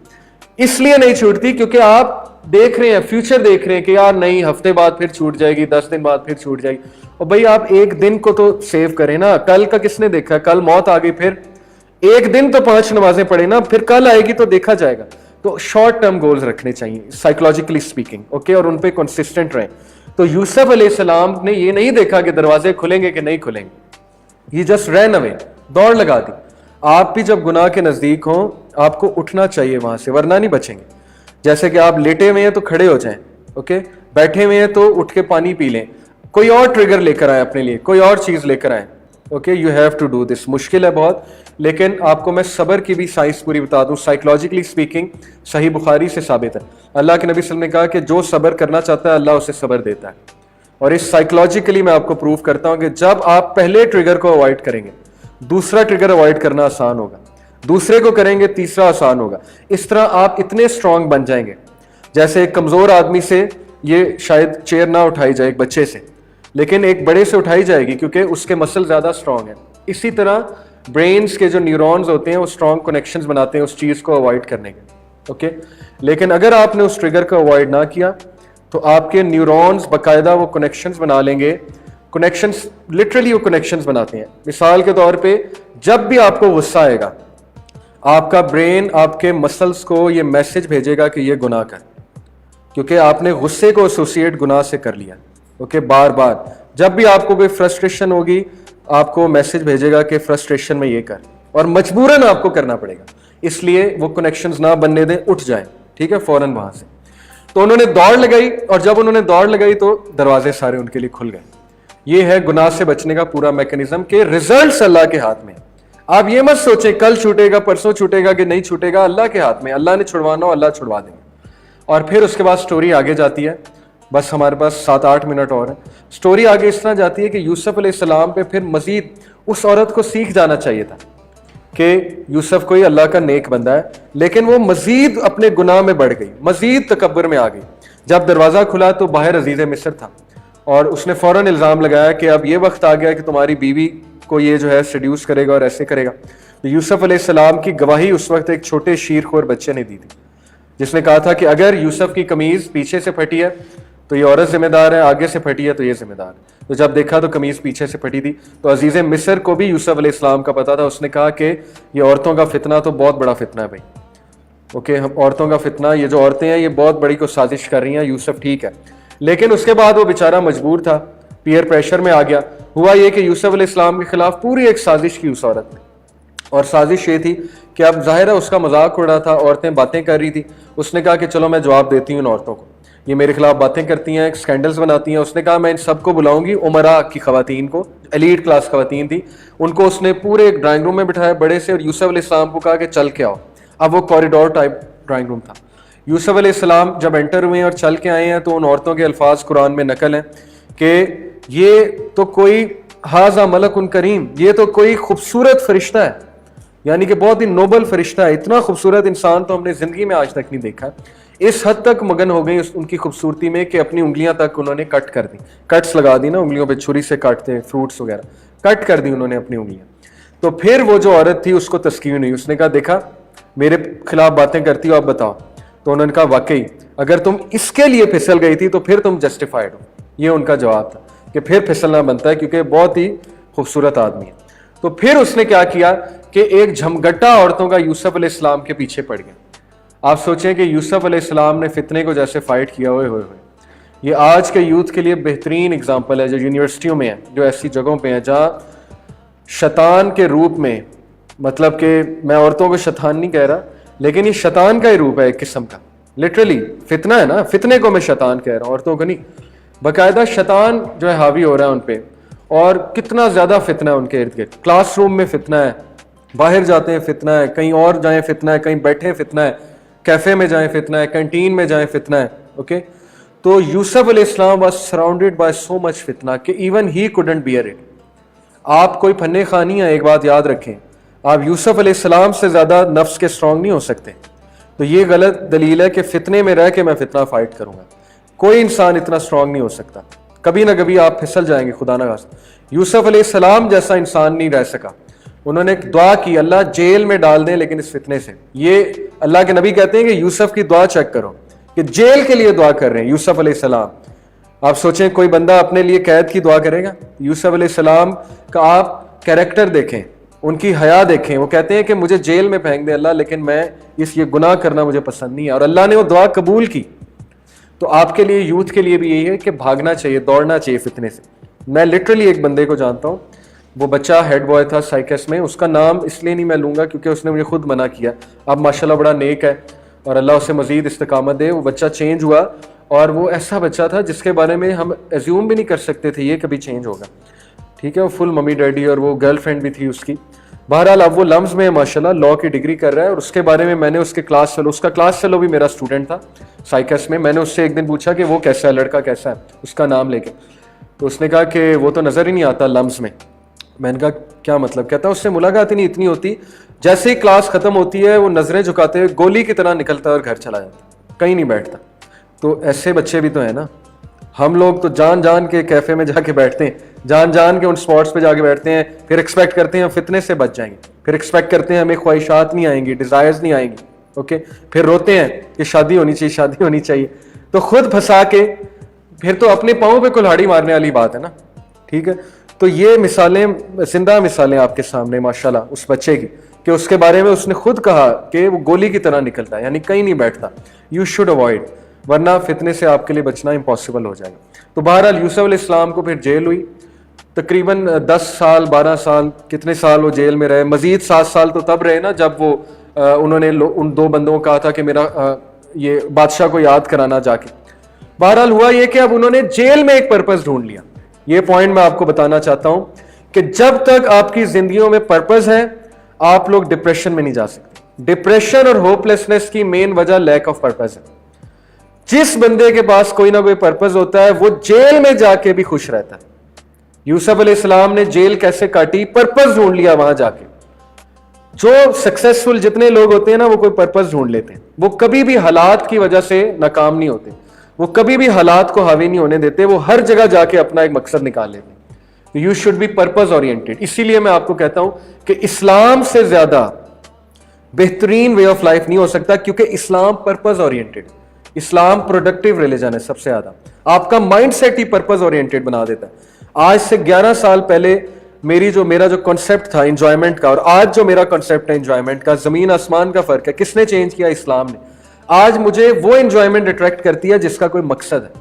اس لیے نہیں چھوٹتی کیونکہ آپ دیکھ رہے ہیں, فیوچر دیکھ رہے ہیں کہ یار نہیں ہفتے بعد پھر چھوٹ جائے گی, 10 دن بعد پھر چھوٹ جائے گی. اور بھائی آپ ایک دن کو تو سیو کریں نا. کل کا کس نے دیکھا, کل موت آ گئی, پھر ایک دن تو 5 نمازیں پڑھیں نا, پھر کل آئے گی تو دیکھا جائے گا. تو شارٹ ٹرم گولز رکھنے چاہیے سائیکولوجیکلی اسپیکنگ, اوکے, اور ان پہ کنسسٹنٹ رہیں. تو یوسف علیہ السلام نے یہ نہیں دیکھا کہ دروازے کھلیں گے کہ نہیں کھلیں گے, یہ جسٹ رین اوے, دوڑ لگا دی. آپ بھی جب گناہ کے نزدیک ہوں آپ کو اٹھنا چاہیے وہاں سے, ورنہ نہیں بچیں گے. جیسے کہ آپ لیٹے ہوئے ہیں تو کھڑے ہو جائیں, اوکے, بیٹھے ہوئے ہیں تو اٹھ کے پانی پی لیں, کوئی اور ٹریگر لے کر آئیں اپنے لیے, کوئی اور چیز لے کر آئیں, okay. You have to do this. مشکل ہے بہت, لیکن آپ کو میں صبر کی بھی سائنس پوری بتا دوں. سائیکولوجیکلی اسپیکنگ صحیح بخاری سے ثابت ہے, اللہ کے نبی صلی اللہ علیہ وسلم نے کہا کہ جو صبر کرنا چاہتا ہے اللہ اسے صبر دیتا ہے. اور اس سائیکولوجیکلی میں آپ کو پروف کرتا ہوں کہ جب آپ پہلے ٹریگر کو اوائڈ کریں گے دوسرا ٹریگر اوائڈ کرنا آسان ہوگا, دوسرے کو کریں گے تیسرا آسان ہوگا. اس طرح آپ اتنے اسٹرانگ بن جائیں گے. جیسے ایک کمزور آدمی سے یہ شاید چیئر نہ اٹھائی جائے ایک بچے سے, لیکن ایک بڑے سے اٹھائی جائے گی کیونکہ اس کے مسل زیادہ اسٹرانگ ہیں. اسی طرح برینز کے جو نیورونز ہوتے ہیں وہ اسٹرانگ کنیکشنز بناتے ہیں اس چیز کو اوائڈ کرنے کے, اوکے. لیکن اگر آپ نے اس ٹریگر کو اوائڈ نہ کیا تو آپ کے نیورونز باقاعدہ وہ کنیکشنز بنا لیں گے. کنیکشنز لٹرلی وہ کنیکشنز بناتے ہیں. مثال کے طور پہ جب بھی آپ کو غصہ آئے گا آپ کا برین آپ کے مسلز کو یہ میسج بھیجے گا کہ یہ گناہ کر, کیونکہ آپ نے غصے کو ایسوسیٹ گناہ سے کر لیا, اوکے. بار بار جب بھی آپ کو کوئی فرسٹریشن ہوگی آپ کو میسج بھیجے گا کہ فرسٹریشن میں یہ کر, اور مجبوراً آپ کو کرنا پڑے گا. اس لیے وہ کنیکشنز نہ بننے دیں, اٹھ جائیں, ٹھیک ہے, فوراً وہاں سے. تو انہوں نے دوڑ لگائی, اور جب انہوں نے دوڑ لگائی تو دروازے سارے ان کے لیے کھل گئے. یہ ہے گناہ سے بچنے کا پورا میکینزم کہ ریزلٹس اللہ کے ہاتھ میں. آپ یہ مت سوچیں کل چھوٹے گا پرسوں چھوٹے گا کہ نہیں چھوٹے گا, اللہ کے ہاتھ میں. اللہ نے چھڑوانا ہو اللہ چھڑوا دیں گے. اور پھر اس کے بعد سٹوری آگے جاتی ہے. بس ہمارے پاس 7-8 منٹ اور ہیں. سٹوری آگے اس طرح جاتی ہے کہ یوسف علیہ السلام پہ پھر مزید اس عورت کو سیکھ جانا چاہیے تھا کہ یوسف کوئی اللہ کا نیک بندہ ہے, لیکن وہ مزید اپنے گناہ میں بڑھ گئی, مزید تکبر میں آ گئی. جب دروازہ کھلا تو باہر عزیز مصر تھا, اور اس نے فوراً الزام لگایا کہ اب یہ وقت آ گیا کہ تمہاری بیوی کو یہ جو ہے سیڈیوس کرے گا اور ایسے کرے گا. تو یوسف علیہ السلام کی گواہی اس وقت ایک چھوٹے شیرخوار بچے نے دی تھی, جس نے کہا تھا کہ اگر یوسف کی قمیض پیچھے سے پھٹی ہے تو یہ عورت ذمہ دار ہے, آگے سے پھٹی ہے تو یہ ذمہ دار ہے. تو جب دیکھا تو قمیض پیچھے سے پھٹی تھی. تو عزیز مصر کو بھی یوسف علیہ السلام کا پتا تھا. اس نے کہا کہ یہ عورتوں کا فتنہ تو بہت بڑا فتنہ ہے بھائی, اوکے, عورتوں کا فتنہ, یہ جو عورتیں ہیں یہ بہت بڑی کو سازش کر رہی ہیں. یوسف ٹھیک ہے, لیکن اس کے بعد وہ بیچارہ مجبور تھا, پیئر پریشر میں آ گیا. ہوا یہ کہ یوسف علیہ السلام کے خلاف پوری ایک سازش کی اس عورت نے, اور سازش یہ تھی کہ اب ظاہر ہے اس کا مذاق اڑ رہا تھا, عورتیں باتیں کر رہی تھی. اس نے کہا کہ چلو میں جواب دیتی ہوں ان عورتوں کو, یہ میرے خلاف باتیں کرتی ہیں, اسکینڈلز بناتی ہیں. اس نے کہا میں ان سب کو بلاؤں گی, عمرا کی خواتین کو, ایلیٹ کلاس خواتین تھی, ان کو اس نے پورے ایک ڈرائنگ روم میں بٹھایا بڑے سے, اور یوسف علیہ السلام کو کہا کہ چل کے آؤ. اب وہ کوریڈور ٹائپ ڈرائنگ روم تھا. یوسف علیہ السلام جب انٹر ہوئے ہیں اور چل کے آئے ہیں تو ان عورتوں کے الفاظ قرآن میں نقل ہیں کہ یہ تو کوئی ھذا ملک کریم, یہ تو کوئی خوبصورت فرشتہ ہے, یعنی کہ بہت ہی نوبل فرشتہ ہے, اتنا خوبصورت انسان تو ہم نے زندگی میں آج تک نہیں دیکھا. اس حد تک مگن ہو گئی ان کی خوبصورتی میں کہ اپنی انگلیاں تک انہوں نے کٹ کر دی, کٹس لگا دی نا انگلیوں پہ, چھری سے کاٹتے ہیں فروٹس وغیرہ, کٹ کر دی انہوں نے اپنی انگلیاں. تو پھر وہ جو عورت تھی اس کو تسکین نہیں, اس نے کہا دیکھا میرے خلاف باتیں کرتی ہو, آپ بتاؤ. تو انہوں نے کہا واقعی اگر تم اس کے لیے پھسل گئی تھی تو پھر تم جسٹیفائڈ ہو. یہ ان کا جواب تھا کہ پھر پھسلنا بنتا ہے کیونکہ بہت ہی خوبصورت آدمی ہے. تو پھر اس نے کیا کیا کہ ایک جھمگٹا عورتوں کا یوسف علیہ السلام کے پیچھے پڑ گیا. آپ سوچیں کہ یوسف علیہ السلام نے فتنے کو جیسے فائٹ کیا ہوئے ہوئے, یہ آج کے یوتھ کے لیے بہترین اگزامپل ہے جو یونیورسٹیوں میں ہیں, جو ایسی جگہوں پہ ہیں جہاں شیطان کے روپ میں, مطلب کہ میں عورتوں کو شیطان نہیں کہہ رہا لیکن یہ شیطان کا ہی روپ ہے ایک قسم کا, لٹرلی فتنہ ہے نا, فتنے کو میں شیطان کہہ رہا ہوں, عورتوں کو نہیں. باقاعدہ شیطان جو ہے حاوی ہو رہا ہے ان پہ, اور کتنا زیادہ فتنہ ہے ان کے ارد گرد. کلاس روم میں فتنہ ہے, باہر جاتے ہیں فتنہ ہے, کہیں اور جائیں فتنہ ہے, کہیں بیٹھیں فتنہ ہے, کیفے میں جائیں فتنہ ہے, کینٹین میں جائیں فتنہ ہے. اوکے, تو یوسف علیہ السلام was surrounded by so much فتنہ کہ even he couldn't bear it. آپ کوئی پھنے خانی ہیں, ایک بات یاد رکھیں, آپ یوسف علیہ السلام سے زیادہ نفس کے اسٹرانگ نہیں ہو سکتے. تو یہ غلط دلیل ہے کہ فتنے میں رہ کے میں فتنہ فائٹ کروں گا. کوئی انسان اتنا اسٹرانگ نہیں ہو سکتا, کبھی نہ کبھی آپ پھسل جائیں گے خدا نہ خواستہ. یوسف علیہ السلام جیسا انسان نہیں رہ سکا. انہوں نے ایک دعا کی, اللہ جیل میں ڈال دیں لیکن اس فتنے سے. یہ اللہ کے نبی کہتے ہیں کہ یوسف کی دعا چیک کرو کہ جیل کے لیے دعا کر رہے ہیں یوسف علیہ السلام. آپ سوچیں کوئی بندہ اپنے لیے قید کی دعا کرے گا؟ یوسف علیہ السلام کا آپ کیریکٹر دیکھیں, ان کی حیا دیکھیں. وہ کہتے ہیں کہ مجھے جیل میں پھینک دے اللہ لیکن میں یہ گناہ کرنا مجھے پسند نہیں ہے, اور اللہ نے وہ دعا قبول کی. تو آپ کے لیے, یوتھ کے لیے بھی یہی ہے کہ بھاگنا چاہیے, دوڑنا چاہیے فتنے سے. میں لٹرلی ایک بندے کو جانتا ہوں, وہ بچہ ہیڈ بوائے تھا سائکس میں, اس کا نام اس لیے نہیں میں لوں گا کیونکہ اس نے مجھے خود منع کیا. اب ماشاءاللہ بڑا نیک ہے اور اللہ اسے مزید استقامت دے. وہ بچہ چینج ہوا, اور وہ ایسا بچہ تھا جس کے بارے میں ہم ایزیوم بھی نہیں کر سکتے تھے یہ کبھی چینج ہوگا. ٹھیک ہے, وہ فل ممی ڈیڈی, اور وہ گرل فرینڈ بھی تھی اس کی. بہرحال اب وہ لمز میں ماشاءاللہ لاء کی ڈگری کر رہا ہے, اور اس کے بارے میں نے اس کے کلاس فیلو, اس کا کلاس فیلو بھی میرا اسٹوڈنٹ تھا سائکس میں. میں نے اس سے ایک دن پوچھا کہ وہ کیسا ہے, لڑکا کیسا ہے, اس کا نام لے کے. تو اس نے کہا کہ وہ تو نظر ہی نہیں آتا لمز میں. میں نے کہا کیا مطلب؟ کہتا اس سے ملاقات ہی نہیں اتنی ہوتی, جیسے ہی کلاس ختم ہوتی ہے وہ نظریں جھکاتے ہوئے گولی کی طرح نکلتا ہے اور گھر چلا جاتا ہے, کہیں نہیں بیٹھتا. تو ایسے بچے بھی تو ہیں نا. ہم لوگ تو جان جان کے کیفے میں جا کے بیٹھتے ہیں, جان جان کے ان سپاٹس پہ جا کے بیٹھتے ہیں, پھر ایکسپیکٹ کرتے ہیں ہم فتنے سے بچ جائیں گے, پھر ایکسپیکٹ کرتے ہیں ہمیں خواہشات نہیں آئیں گی, ڈیزائرز نہیں آئیں گی. اوکے, پھر روتے ہیں کہ شادی ہونی چاہیے, شادی ہونی چاہیے. تو خود پھنسا کے پھر تو اپنے پاؤں پہ کلہاڑی مارنے والی بات ہے نا. ٹھیک ہے, تو یہ مثالیں, زندہ مثالیں آپ کے سامنے ماشاءاللہ اس بچے کی, کہ اس کے بارے میں اس نے خود کہا کہ وہ گولی کی طرح نکلتا ہے, یعنی کہیں نہیں بیٹھتا. یو شوڈ اوائڈ, ورنہ فتنے سے آپ کے لیے بچنا امپاسبل ہو جائے گا. تو بہرحال یوسف علیہ السلام کو پھر جیل ہوئی, تقریباً 10 سال 12 سال کتنے سال وہ جیل میں رہے. مزید 7 سال تو تب رہے نا جب وہ انہوں نے ان 2 بندوں کو کہا تھا کہ میرا یہ بادشاہ کو یاد کرانا جا کے. بہرحال ہوا یہ کہ اب انہوں نے جیل میں ایک پرپز ڈھونڈ لیا. یہ پوائنٹ میں آپ کو بتانا چاہتا ہوں کہ جب تک آپ کی زندگیوں میں پرپز ہے آپ لوگ ڈپریشن میں نہیں جا سکتے. ڈپریشن اور ہوپلیسنس کی مین وجہ لیک آف پرپز ہے. جس بندے کے پاس کوئی نہ کوئی پرپز ہوتا ہے وہ جیل میں جا کے بھی خوش رہتا ہے. یوسف علیہ السلام نے جیل کیسے کاٹی؟ پرپز ڈھونڈ لیا وہاں جا کے. جو سکسیسفل جتنے لوگ ہوتے ہیں نا وہ کوئی پرپز ڈھونڈ لیتے ہیں. وہ کبھی بھی حالات کی وجہ سے ناکام نہیں ہوتے, وہ کبھی بھی حالات کو حاوی نہیں ہونے دیتے, وہ ہر جگہ جا کے اپنا ایک مقصد نکال لیتے ہیں. You should be purpose oriented. اسی لیے میں آپ کو کہتا ہوں کہ اسلام سے زیادہ بہترین وے آف لائف نہیں ہو سکتا, کیونکہ اسلام پرپز اورینٹیڈ, اسلام پروڈکٹیو ریلیجن ہے سب سے زیادہ. آپ کا مائنڈ سیٹ ہی پرپز اورینٹیڈ بنا دیتا ہے. آج سے 11 سال پہلے میرا جو کنسیپٹ تھا انجوائمنٹ کا, اور آج جو میرا کنسیپٹ ہے انجوائمنٹ کا, زمین آسمان کا فرق ہے. کس نے چینج کیا؟ اسلام نے. آج مجھے وہ انجوائمنٹ اٹریکٹ کرتی ہے جس کا کوئی مقصد ہے.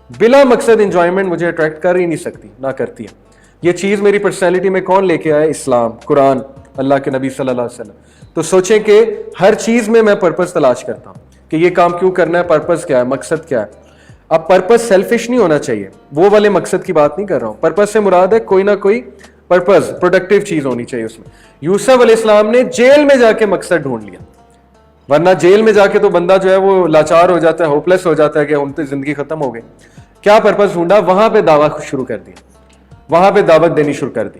بلا مقصد انجوائمنٹ مجھے اٹریکٹ کر ہی نہیں سکتی, نہ کرتی ہے. یہ چیز میری پرسنالٹی میں کون لے کے آیا؟ اسلام, قرآن, اللہ کے نبی صلی اللہ علیہ وسلم. تو سوچیں کہ ہر چیز میں پرپز تلاش کرتا ہوں کہ یہ کام کیوں کرنا ہے, پرپز کیا ہے, مقصد کیا ہے. اب پرپز سیلفش نہیں ہونا چاہیے, وہ والے مقصد کی بات نہیں کر رہا ہوں. پرپز سے مراد ہے کوئی نہ کوئی پرپز, پروڈکٹیو چیز ہونی چاہیے اس میں. یوسف علیہ السلام نے جیل میں جا کے مقصد ڈھونڈ لیا, ورنہ جیل میں جا کے تو بندہ جو ہے وہ لاچار ہو جاتا ہے, ہوپلیس ہو جاتا ہے کہ ان کی زندگی ختم ہو گئی. کیا پرپز ڈھونڈا؟ وہاں پہ دعویٰ شروع کر دیا, وہاں پہ دعوت دینی شروع کر دی.